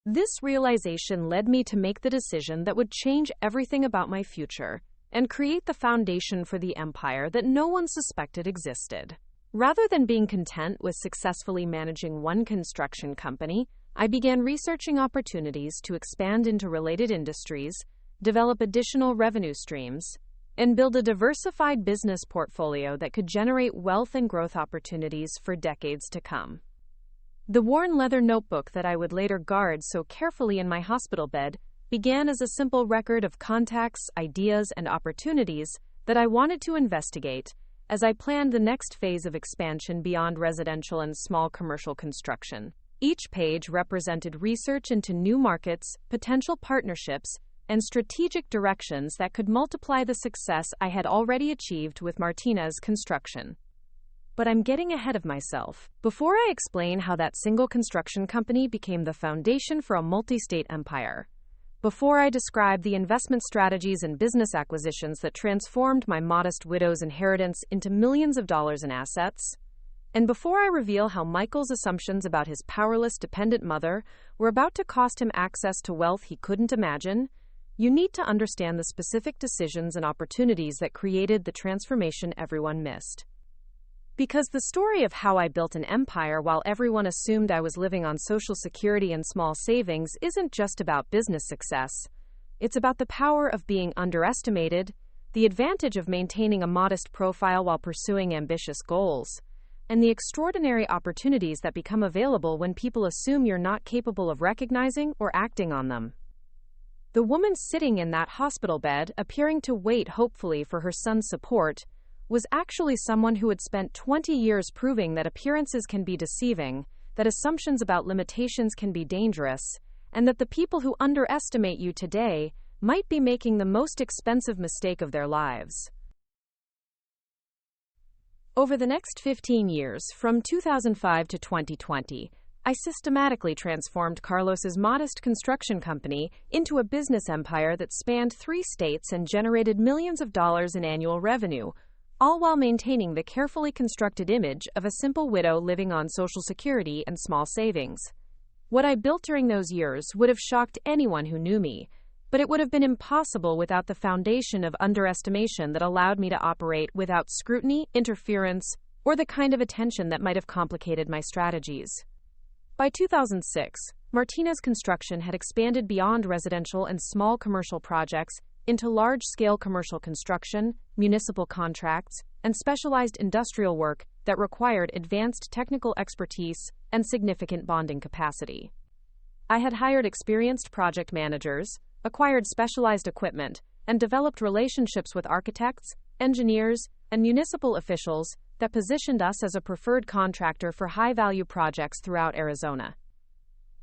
This realization led me to make the decision that would change everything about my future and create the foundation for the empire that no one suspected existed. Rather than being content with successfully managing one construction company, I began researching opportunities to expand into related industries, develop additional revenue streams, and build a diversified business portfolio that could generate wealth and growth opportunities for decades to come. The worn leather notebook that I would later guard so carefully in my hospital bed began as a simple record of contacts, ideas, and opportunities that I wanted to investigate as I planned the next phase of expansion beyond residential and small commercial construction. Each page represented research into new markets, potential partnerships, and strategic directions that could multiply the success I had already achieved with Martinez Construction. But I'm getting ahead of myself. Before I explain how that single construction company became the foundation for a multi-state empire, before I describe the investment strategies and business acquisitions that transformed my modest widow's inheritance into millions of dollars in assets, and before I reveal how Michael's assumptions about his powerless, dependent mother were about to cost him access to wealth he couldn't imagine, you need to understand the specific decisions and opportunities that created the transformation everyone missed. Because the story of how I built an empire while everyone assumed I was living on Social Security and small savings isn't just about business success. It's about the power of being underestimated, the advantage of maintaining a modest profile while pursuing ambitious goals, and the extraordinary opportunities that become available when people assume you're not capable of recognizing or acting on them. The woman sitting in that hospital bed, appearing to wait hopefully for her son's support, was actually someone who had spent 20 years proving that appearances can be deceiving, that assumptions about limitations can be dangerous, and that the people who underestimate you today might be making the most expensive mistake of their lives. Over the next 15 years, from 2005 to 2020, I systematically transformed Carlos's modest construction company into a business empire that spanned 3 states and generated millions of dollars in annual revenue, all while maintaining the carefully constructed image of a simple widow living on Social Security and small savings. What I built during those years would have shocked anyone who knew me, but it would have been impossible without the foundation of underestimation that allowed me to operate without scrutiny, interference, or the kind of attention that might have complicated my strategies. By 2006, Martinez Construction had expanded beyond residential and small commercial projects into large-scale commercial construction, municipal contracts, and specialized industrial work that required advanced technical expertise and significant bonding capacity. I had hired experienced project managers, acquired specialized equipment, and developed relationships with architects, engineers, and municipal officials that positioned us as a preferred contractor for high-value projects throughout Arizona.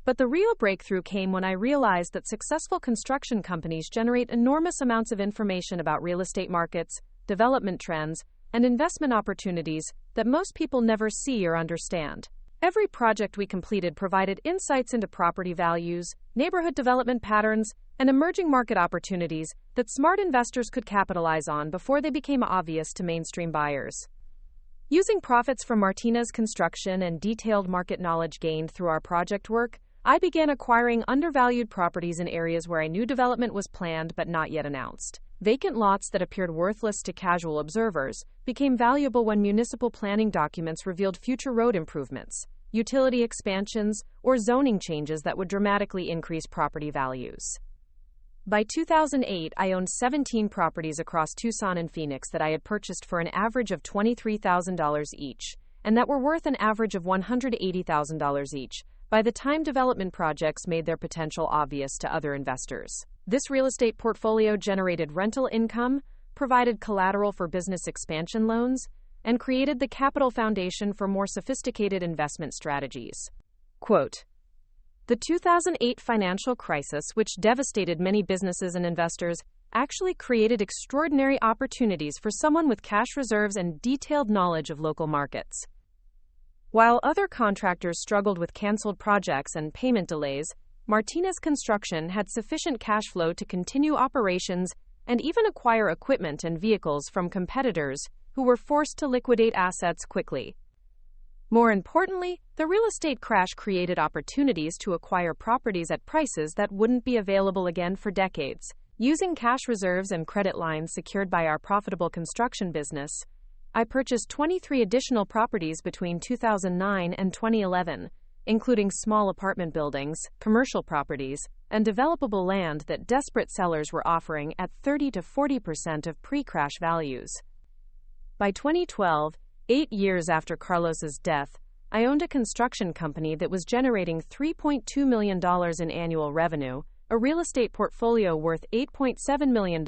But the real breakthrough came when I realized that successful construction companies generate enormous amounts of information about real estate markets, development trends, and investment opportunities that most people never see or understand. Every project we completed provided insights into property values, neighborhood development patterns, and emerging market opportunities that smart investors could capitalize on before they became obvious to mainstream buyers. Using profits from Martinez Construction and detailed market knowledge gained through our project work, I began acquiring undervalued properties in areas where I knew development was planned but not yet announced. Vacant lots that appeared worthless to casual observers became valuable when municipal planning documents revealed future road improvements, utility expansions, or zoning changes that would dramatically increase property values. By 2008, I owned 17 properties across Tucson and Phoenix that I had purchased for an average of $23,000 each, and that were worth an average of $180,000 each by the time development projects made their potential obvious to other investors. This real estate portfolio generated rental income, provided collateral for business expansion loans, and created the capital foundation for more sophisticated investment strategies. Quote, "The 2008 financial crisis, which devastated many businesses and investors, actually created extraordinary opportunities for someone with cash reserves and detailed knowledge of local markets. While other contractors struggled with canceled projects and payment delays, Martinez Construction had sufficient cash flow to continue operations and even acquire equipment and vehicles from competitors who were forced to liquidate assets quickly. More importantly, the real estate crash created opportunities to acquire properties at prices that wouldn't be available again for decades. Using cash reserves and credit lines secured by our profitable construction business, I purchased 23 additional properties between 2009 and 2011, including small apartment buildings, commercial properties, and developable land that desperate sellers were offering at 30 to 40% of pre-crash values. By 2012, 8 years after Carlos's death, I owned a construction company that was generating $3.2 million in annual revenue, a real estate portfolio worth $8.7 million,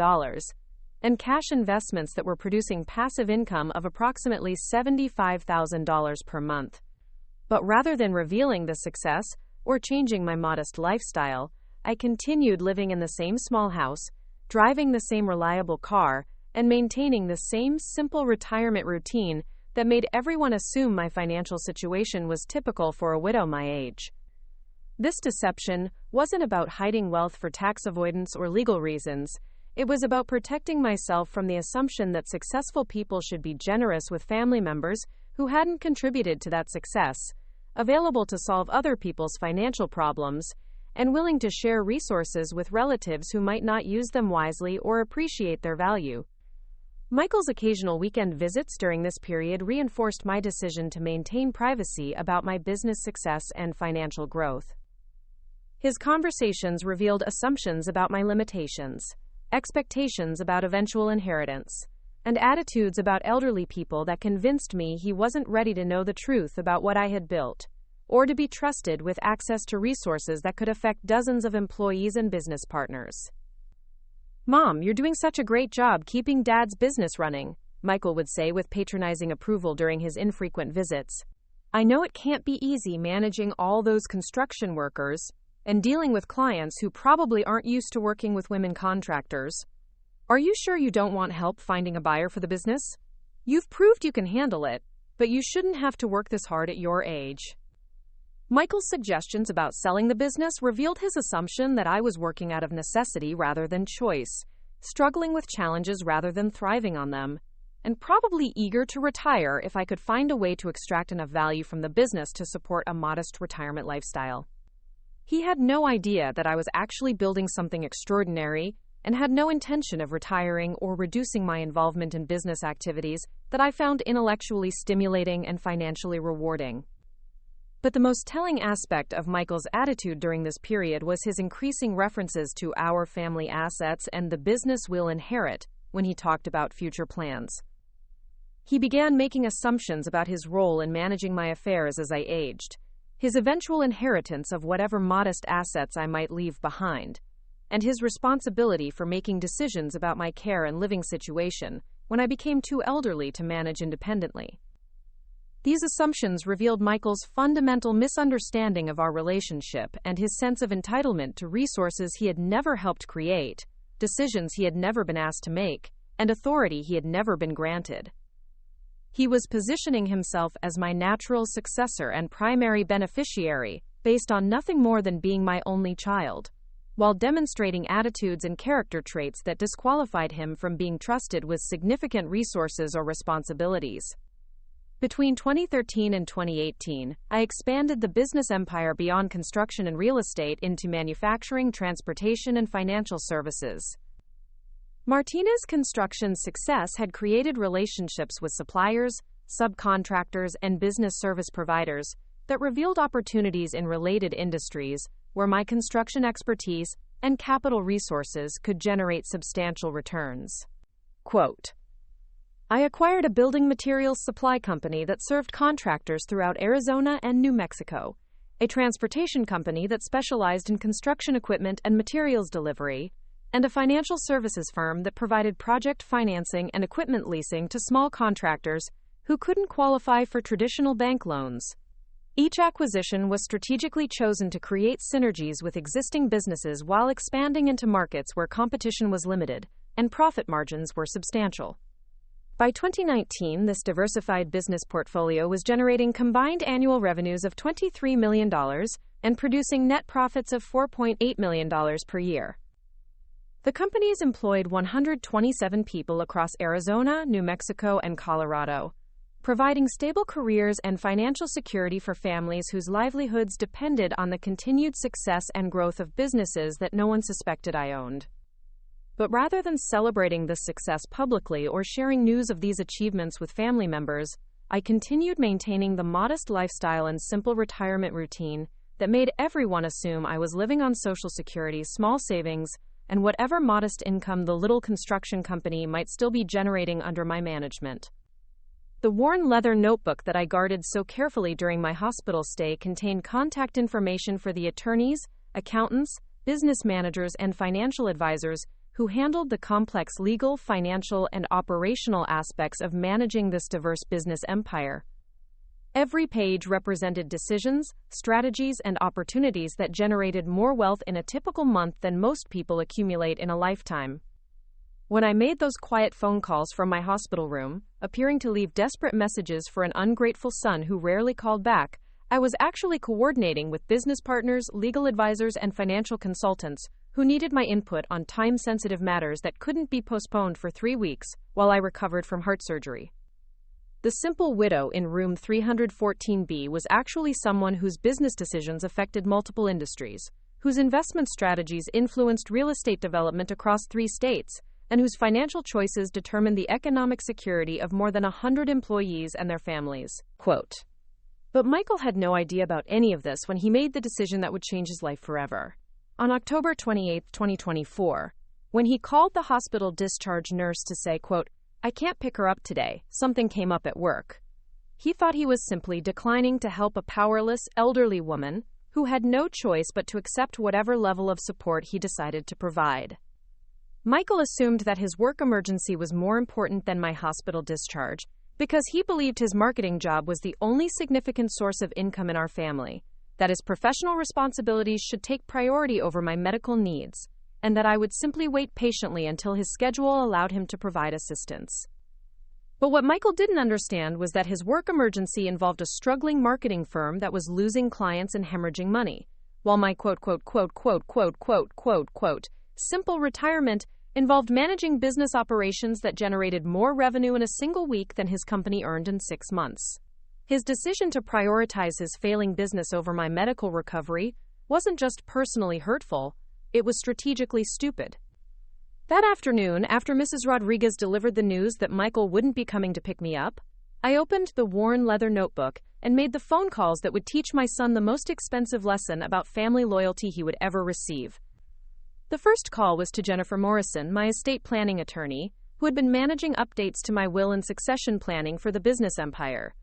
and cash investments that were producing passive income of approximately $75,000 per month. But rather than revealing the success or changing my modest lifestyle, I continued living in the same small house, driving the same reliable car, and maintaining the same simple retirement routine that made everyone assume my financial situation was typical for a widow my age. This deception wasn't about hiding wealth for tax avoidance or legal reasons. It was about protecting myself from the assumption that successful people should be generous with family members who hadn't contributed to that success, available to solve other people's financial problems, and willing to share resources with relatives who might not use them wisely or appreciate their value. Michael's occasional weekend visits during this period reinforced my decision to maintain privacy about my business success and financial growth. His conversations revealed assumptions about my limitations, expectations about eventual inheritance, and attitudes about elderly people that convinced me he wasn't ready to know the truth about what I had built, or to be trusted with access to resources that could affect dozens of employees and business partners. "Mom, you're doing such a great job keeping Dad's business running," Michael would say with patronizing approval during his infrequent visits. "I know it can't be easy managing all those construction workers and dealing with clients who probably aren't used to working with women contractors. Are you sure you don't want help finding a buyer for the business? You've proved you can handle it, but you shouldn't have to work this hard at your age." Michael's suggestions about selling the business revealed his assumption that I was working out of necessity rather than choice, struggling with challenges rather than thriving on them, and probably eager to retire if I could find a way to extract enough value from the business to support a modest retirement lifestyle. He had no idea that I was actually building something extraordinary and had no intention of retiring or reducing my involvement in business activities that I found intellectually stimulating and financially rewarding. But the most telling aspect of Michael's attitude during this period was his increasing references to our family assets and the business we'll inherit when he talked about future plans. He began making assumptions about his role in managing my affairs as I aged, his eventual inheritance of whatever modest assets I might leave behind, and his responsibility for making decisions about my care and living situation when I became too elderly to manage independently. These assumptions revealed Michael's fundamental misunderstanding of our relationship and his sense of entitlement to resources he had never helped create, decisions he had never been asked to make, and authority he had never been granted. He was positioning himself as my natural successor and primary beneficiary, based on nothing more than being my only child, while demonstrating attitudes and character traits that disqualified him from being trusted with significant resources or responsibilities. Between 2013 and 2018, I expanded the business empire beyond construction and real estate into manufacturing, transportation, and financial services. Martinez Construction's success had created relationships with suppliers, subcontractors, and business service providers that revealed opportunities in related industries where my construction expertise and capital resources could generate substantial returns. Quote, "I acquired a building materials supply company that served contractors throughout Arizona and New Mexico, a transportation company that specialized in construction equipment and materials delivery, and a financial services firm that provided project financing and equipment leasing to small contractors who couldn't qualify for traditional bank loans. Each acquisition was strategically chosen to create synergies with existing businesses while expanding into markets where competition was limited and profit margins were substantial. By 2019, this diversified business portfolio was generating combined annual revenues of $23 million and producing net profits of $4.8 million per year. The companies employed 127 people across Arizona, New Mexico, and Colorado, providing stable careers and financial security for families whose livelihoods depended on the continued success and growth of businesses that no one suspected I owned. But rather than celebrating this success publicly or sharing news of these achievements with family members, I continued maintaining the modest lifestyle and simple retirement routine that made everyone assume I was living on Social Security, small savings, and whatever modest income the little construction company might still be generating under my management. The worn leather notebook that I guarded so carefully during my hospital stay contained contact information for the attorneys, accountants, business managers, and financial advisors who handled the complex legal, financial, and operational aspects of managing this diverse business empire. Every page represented decisions, strategies, and opportunities that generated more wealth in a typical month than most people accumulate in a lifetime. When I made those quiet phone calls from my hospital room, appearing to leave desperate messages for an ungrateful son who rarely called back, I was actually coordinating with business partners, legal advisors, and financial consultants who needed my input on time-sensitive matters that couldn't be postponed for 3 weeks while I recovered from heart surgery. The simple widow in room 314B was actually someone whose business decisions affected multiple industries, whose investment strategies influenced real estate development across 3 states, and whose financial choices determined the economic security of more than 100 employees and their families. Quote, "But Michael had no idea about any of this when he made the decision that would change his life forever. On October 28, 2024, when he called the hospital discharge nurse to say, quote, "I can't pick her up today. Something came up at work." He thought he was simply declining to help a powerless, elderly woman who had no choice but to accept whatever level of support he decided to provide. Michael assumed that his work emergency was more important than my hospital discharge because he believed his marketing job was the only significant source of income in our family, that his professional responsibilities should take priority over my medical needs, and that I would simply wait patiently until his schedule allowed him to provide assistance. But what Michael didn't understand was that his work emergency involved a struggling marketing firm that was losing clients and hemorrhaging money, while my simple retirement involved managing business operations that generated more revenue in a single week than his company earned in 6 months. His decision to prioritize his failing business over my medical recovery wasn't just personally hurtful, it was strategically stupid. That afternoon, after Mrs. Rodriguez delivered the news that Michael wouldn't be coming to pick me up, I opened the worn leather notebook and made the phone calls that would teach my son the most expensive lesson about family loyalty he would ever receive. The first call was to Jennifer Morrison, my estate planning attorney, who had been managing updates to my will and succession planning for the business empire.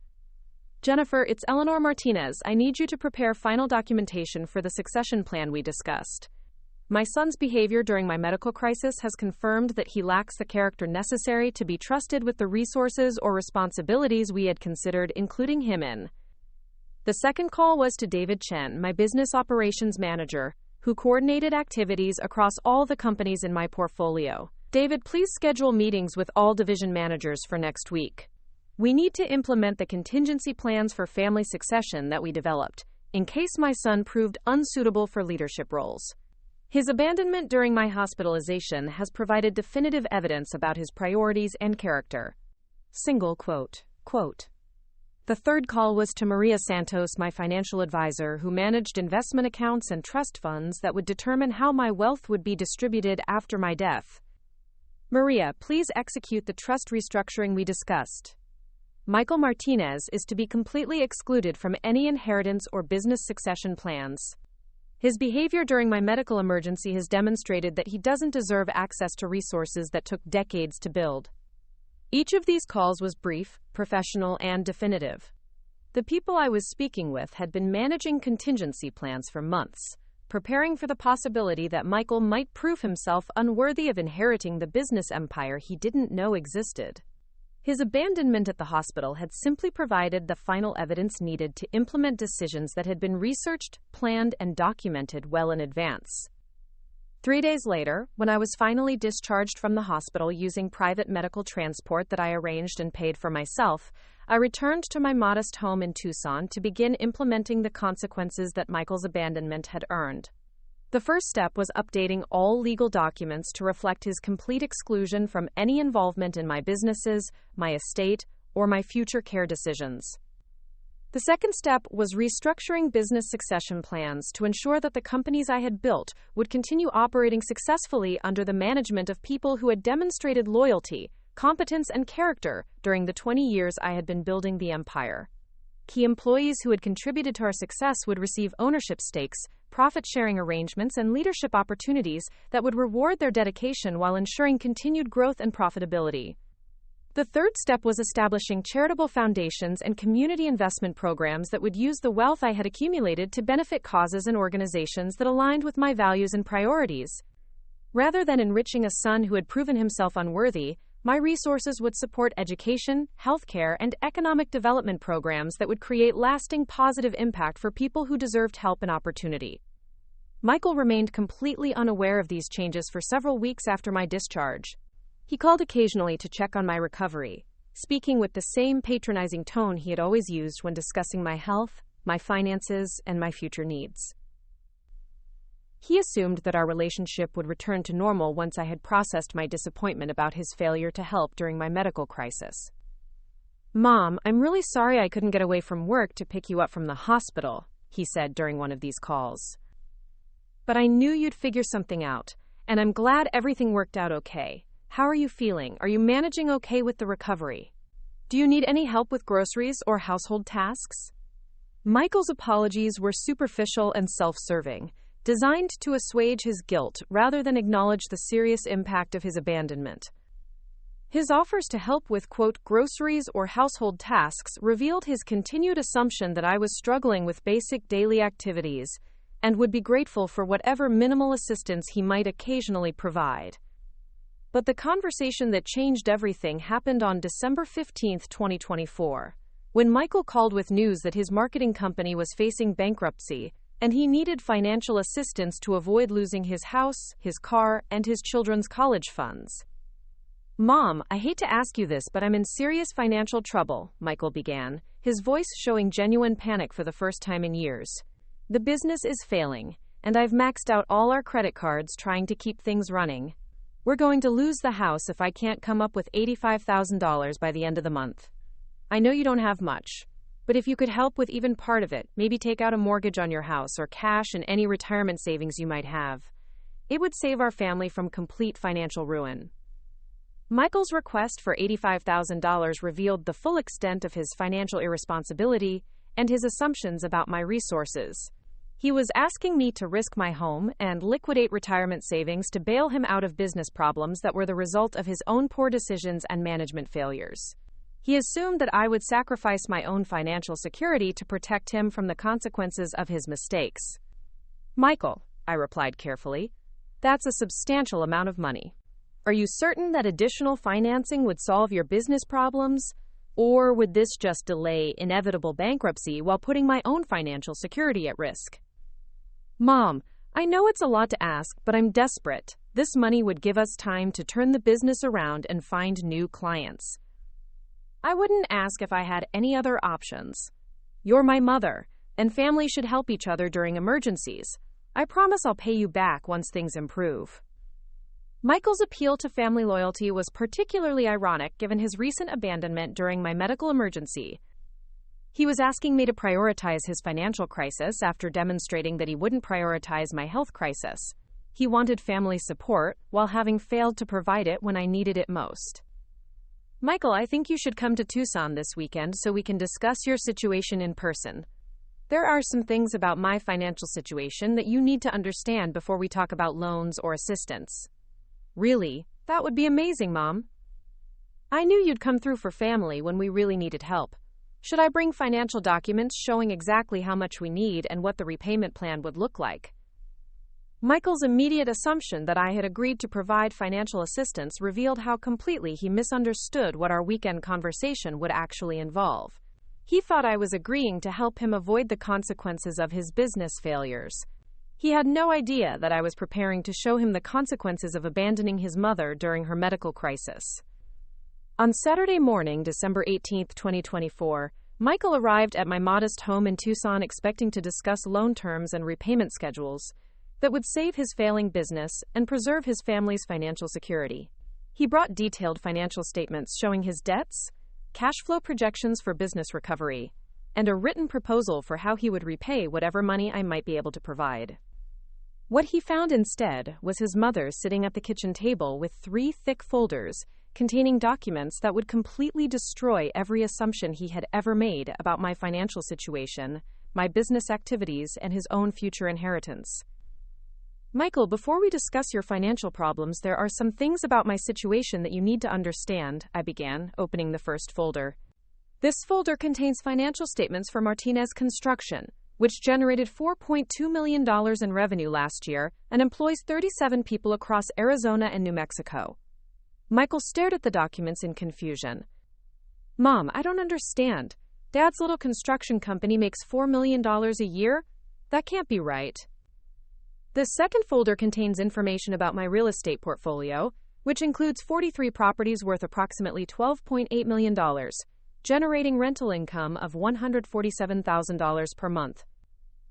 "Jennifer, it's Eleanor Martinez. I need you to prepare final documentation for the succession plan we discussed. My son's behavior during my medical crisis has confirmed that he lacks the character necessary to be trusted with the resources or responsibilities we had considered including him in." The second call was to David Chen, my business operations manager, who coordinated activities across all the companies in my portfolio. "David, please schedule meetings with all division managers for next week. We need to implement the contingency plans for family succession that we developed, in case my son proved unsuitable for leadership roles. His abandonment during my hospitalization has provided definitive evidence about his priorities and character." Single quote. The third call was to Maria Santos, my financial advisor, who managed investment accounts and trust funds that would determine how my wealth would be distributed after my death. "Maria, please execute the trust restructuring we discussed. Michael Martinez is to be completely excluded from any inheritance or business succession plans. His behavior during my medical emergency has demonstrated that he doesn't deserve access to resources that took decades to build." Each of these calls was brief, professional, and definitive. The people I was speaking with had been managing contingency plans for months, preparing for the possibility that Michael might prove himself unworthy of inheriting the business empire he didn't know existed. His abandonment at the hospital had simply provided the final evidence needed to implement decisions that had been researched, planned, and documented well in advance. 3 days later, when I was finally discharged from the hospital using private medical transport that I arranged and paid for myself, I returned to my modest home in Tucson to begin implementing the consequences that Michael's abandonment had earned. The first step was updating all legal documents to reflect his complete exclusion from any involvement in my businesses, my estate, or my future care decisions. The second step was restructuring business succession plans to ensure that the companies I had built would continue operating successfully under the management of people who had demonstrated loyalty, competence, and character during the 20 years I had been building the empire. Key employees who had contributed to our success would receive ownership stakes, profit-sharing arrangements, and leadership opportunities that would reward their dedication while ensuring continued growth and profitability. The third step was establishing charitable foundations and community investment programs that would use the wealth I had accumulated to benefit causes and organizations that aligned with my values and priorities. Rather than enriching a son who had proven himself unworthy, my resources would support education, healthcare, and economic development programs that would create lasting positive impact for people who deserved help and opportunity. Michael remained completely unaware of these changes for several weeks after my discharge. He called occasionally to check on my recovery, speaking with the same patronizing tone he had always used when discussing my health, my finances, and my future needs. He assumed that our relationship would return to normal once I had processed my disappointment about his failure to help during my medical crisis. "Mom, I'm really sorry I couldn't get away from work to pick you up from the hospital," he said during one of these calls. "But I knew you'd figure something out, and I'm glad everything worked out okay. How are you feeling? Are you managing okay with the recovery? Do you need any help with groceries or household tasks?" Michael's apologies were superficial and self-serving, designed to assuage his guilt rather than acknowledge the serious impact of his abandonment. His offers to help with, quote, groceries or household tasks revealed his continued assumption that I was struggling with basic daily activities and would be grateful for whatever minimal assistance he might occasionally provide. But the conversation that changed everything happened on December 15, 2024, when Michael called with news that his marketing company was facing bankruptcy and he needed financial assistance to avoid losing his house, his car, and his children's college funds. "Mom, I hate to ask you this, but I'm in serious financial trouble," Michael began, his voice showing genuine panic for the first time in years. "The business is failing, and I've maxed out all our credit cards trying to keep things running. We're going to lose the house if I can't come up with $85,000 by the end of the month. I know you don't have much, but if you could help with even part of it, maybe take out a mortgage on your house or cash and any retirement savings you might have, it would save our family from complete financial ruin." Michael's request for $85,000 revealed the full extent of his financial irresponsibility and his assumptions about my resources. He was asking me to risk my home and liquidate retirement savings to bail him out of business problems that were the result of his own poor decisions and management failures. He assumed that I would sacrifice my own financial security to protect him from the consequences of his mistakes. "Michael," I replied carefully, "that's a substantial amount of money. Are you certain that additional financing would solve your business problems? Or would this just delay inevitable bankruptcy while putting my own financial security at risk?" "Mom, I know it's a lot to ask, but I'm desperate. This money would give us time to turn the business around and find new clients. I wouldn't ask if I had any other options. You're my mother, and family should help each other during emergencies. I promise I'll pay you back once things improve." Michael's appeal to family loyalty was particularly ironic given his recent abandonment during my medical emergency. He was asking me to prioritize his financial crisis after demonstrating that he wouldn't prioritize my health crisis. He wanted family support while having failed to provide it when I needed it most. "Michael, I think you should come to Tucson this weekend so we can discuss your situation in person. There are some things about my financial situation that you need to understand before we talk about loans or assistance." "Really? That would be amazing, Mom. I knew you'd come through for family when we really needed help. Should I bring financial documents showing exactly how much we need and what the repayment plan would look like?" Michael's immediate assumption that I had agreed to provide financial assistance revealed how completely he misunderstood what our weekend conversation would actually involve. He thought I was agreeing to help him avoid the consequences of his business failures. He had no idea that I was preparing to show him the consequences of abandoning his mother during her medical crisis. On Saturday morning, December 18, 2024, Michael arrived at my modest home in Tucson expecting to discuss loan terms and repayment schedules that would save his failing business and preserve his family's financial security. He brought detailed financial statements showing his debts, cash flow projections for business recovery, and a written proposal for how he would repay whatever money I might be able to provide. What he found instead was his mother sitting at the kitchen table with 3 thick folders containing documents that would completely destroy every assumption he had ever made about my financial situation, my business activities, and his own future inheritance. "Michael, before we discuss your financial problems, there are some things about my situation that you need to understand," I began, opening the first folder. "This folder contains financial statements for Martinez Construction, which generated $4.2 million in revenue last year and employs 37 people across Arizona and New Mexico." Michael stared at the documents in confusion. "Mom, I don't understand. Dad's little construction company makes $4 million a year? That can't be right." The second folder contains information about my real estate portfolio, which includes 43 properties worth approximately $12.8 million, generating rental income of $147,000 per month.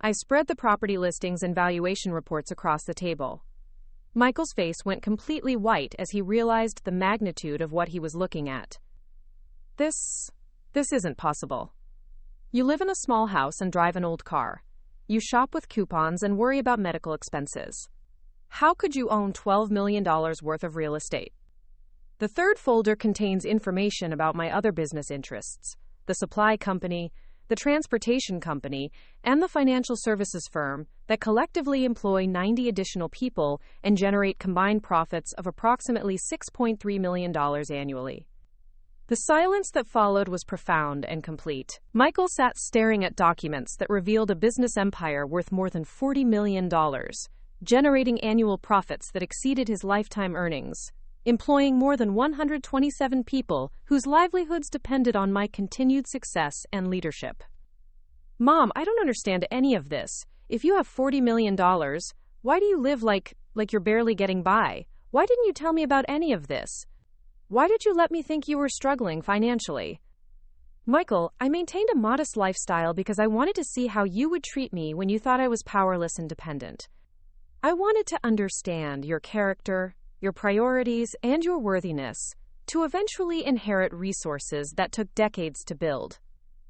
I spread the property listings and valuation reports across the table. Michael's face went completely white as he realized the magnitude of what he was looking at. This isn't possible. You live in a small house and drive an old car. You shop with coupons and worry about medical expenses. How could you own $12 million worth of real estate?" The third folder contains information about my other business interests, the supply company, the transportation company, and the financial services firm that collectively employ 90 additional people and generate combined profits of approximately $6.3 million annually. The silence that followed was profound and complete. Michael sat staring at documents that revealed a business empire worth more than $40 million, generating annual profits that exceeded his lifetime earnings, employing more than 127 people whose livelihoods depended on my continued success and leadership. Mom, I don't understand any of this. If you have $40 million, why do you live like you're barely getting by? Why didn't you tell me about any of this? Why did you let me think you were struggling financially? Michael, I maintained a modest lifestyle because I wanted to see how you would treat me when you thought I was powerless and dependent. I wanted to understand your character, your priorities, and your worthiness to eventually inherit resources that took decades to build.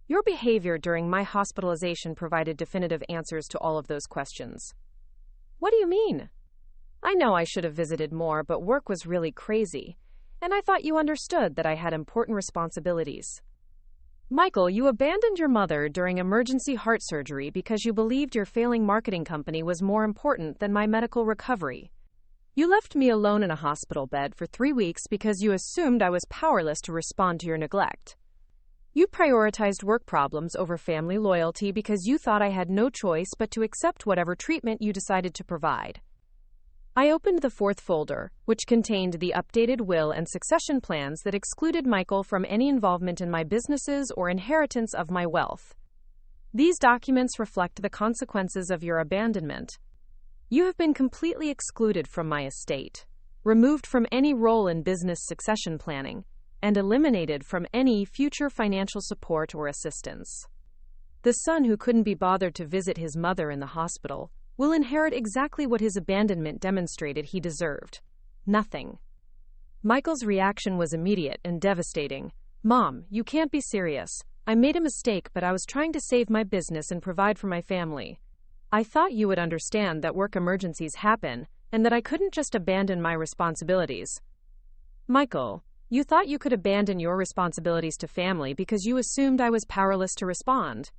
Your behavior during my hospitalization provided definitive answers to all of those questions. What do you mean? I know I should have visited more, but work was really crazy, and I thought you understood that I had important responsibilities. Michael, you abandoned your mother during emergency heart surgery because you believed your failing marketing company was more important than my medical recovery. You left me alone in a hospital bed for 3 weeks because you assumed I was powerless to respond to your neglect. You prioritized work problems over family loyalty because you thought I had no choice but to accept whatever treatment you decided to provide. I opened the fourth folder, which contained the updated will and succession plans that excluded Michael from any involvement in my businesses or inheritance of my wealth. These documents reflect the consequences of your abandonment. You have been completely excluded from my estate, removed from any role in business succession planning, and eliminated from any future financial support or assistance. The son who couldn't be bothered to visit his mother in the hospital will inherit exactly what his abandonment demonstrated he deserved: nothing. Michael's reaction was immediate and devastating. Mom, you can't be serious. I made a mistake, but I was trying to save my business and provide for my family. I thought you would understand that work emergencies happen and that I couldn't just abandon my responsibilities. Michael, you thought you could abandon your responsibilities to family because you assumed I was powerless to respond.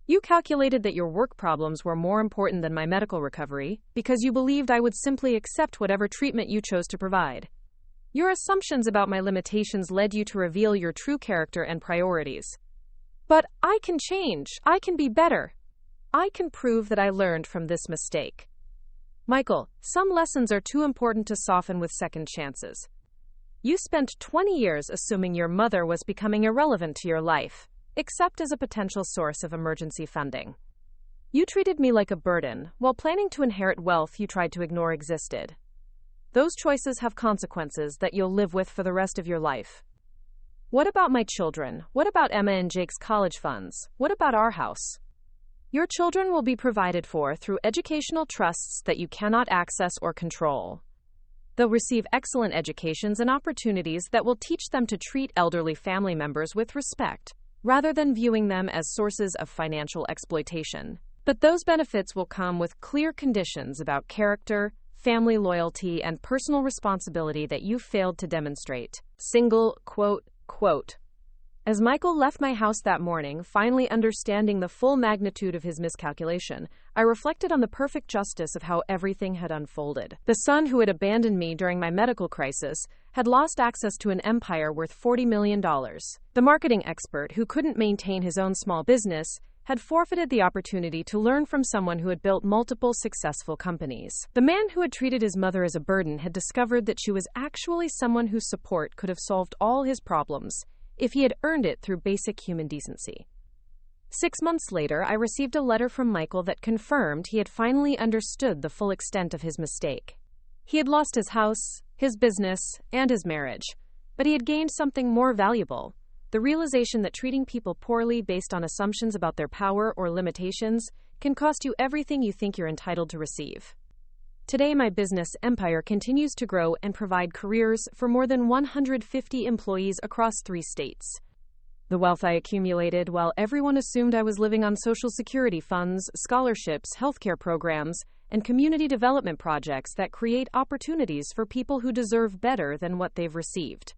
You calculated that your work problems were more important than my medical recovery because you believed I would simply accept whatever treatment you chose to provide. Your assumptions about my limitations led you to reveal your true character and priorities. But I can change. I can be better. I can prove that I learned from this mistake. Michael, some lessons are too important to soften with second chances. You spent 20 years assuming your mother was becoming irrelevant to your life, except as a potential source of emergency funding. You treated me like a burden, while planning to inherit wealth you tried to ignore existed. Those choices have consequences that you'll live with for the rest of your life. What about my children? What about Emma and Jake's college funds? What about our house? Your children will be provided for through educational trusts that you cannot access or control. They'll receive excellent educations and opportunities that will teach them to treat elderly family members with respect, rather than viewing them as sources of financial exploitation. But those benefits will come with clear conditions about character, family loyalty, and personal responsibility that you failed to demonstrate. Quote. As Michael left my house that morning, finally understanding the full magnitude of his miscalculation, I reflected on the perfect justice of how everything had unfolded. The son who had abandoned me during my medical crisis had lost access to an empire worth $40 million. The marketing expert who couldn't maintain his own small business had forfeited the opportunity to learn from someone who had built multiple successful companies. The man who had treated his mother as a burden had discovered that she was actually someone whose support could have solved all his problems if he had earned it through basic human decency. 6 months later, I received a letter from Michael that confirmed he had finally understood the full extent of his mistake. He had lost his house, his business, and his marriage, but he had gained something more valuable: the realization that treating people poorly based on assumptions about their power or limitations can cost you everything you think you're entitled to receive. Today, my business empire continues to grow and provide careers for more than 150 employees across 3 states. The wealth I accumulated while everyone assumed I was living on Social Security funds, scholarships, healthcare programs, and community development projects that create opportunities for people who deserve better than what they've received.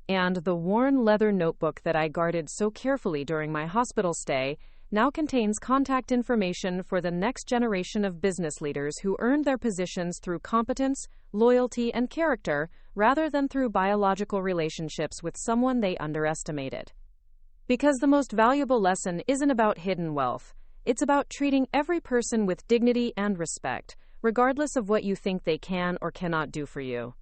And the worn leather notebook that I guarded so carefully during my hospital stay now contains contact information for the next generation of business leaders who earned their positions through competence, loyalty, and character, rather than through biological relationships with someone they underestimated. Because the most valuable lesson isn't about hidden wealth. It's about treating every person with dignity and respect, regardless of what you think they can or cannot do for you.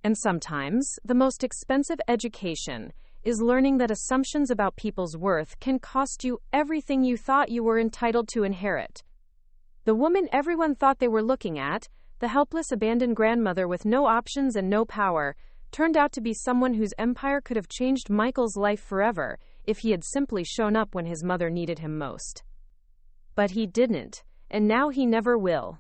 And sometimes, the most expensive education is learning that assumptions about people's worth can cost you everything you thought you were entitled to inherit. The woman everyone thought they were looking at, the helpless abandoned grandmother with no options and no power, turned out to be someone whose empire could have changed Michael's life forever if he had simply shown up when his mother needed him most. But he didn't, and now he never will.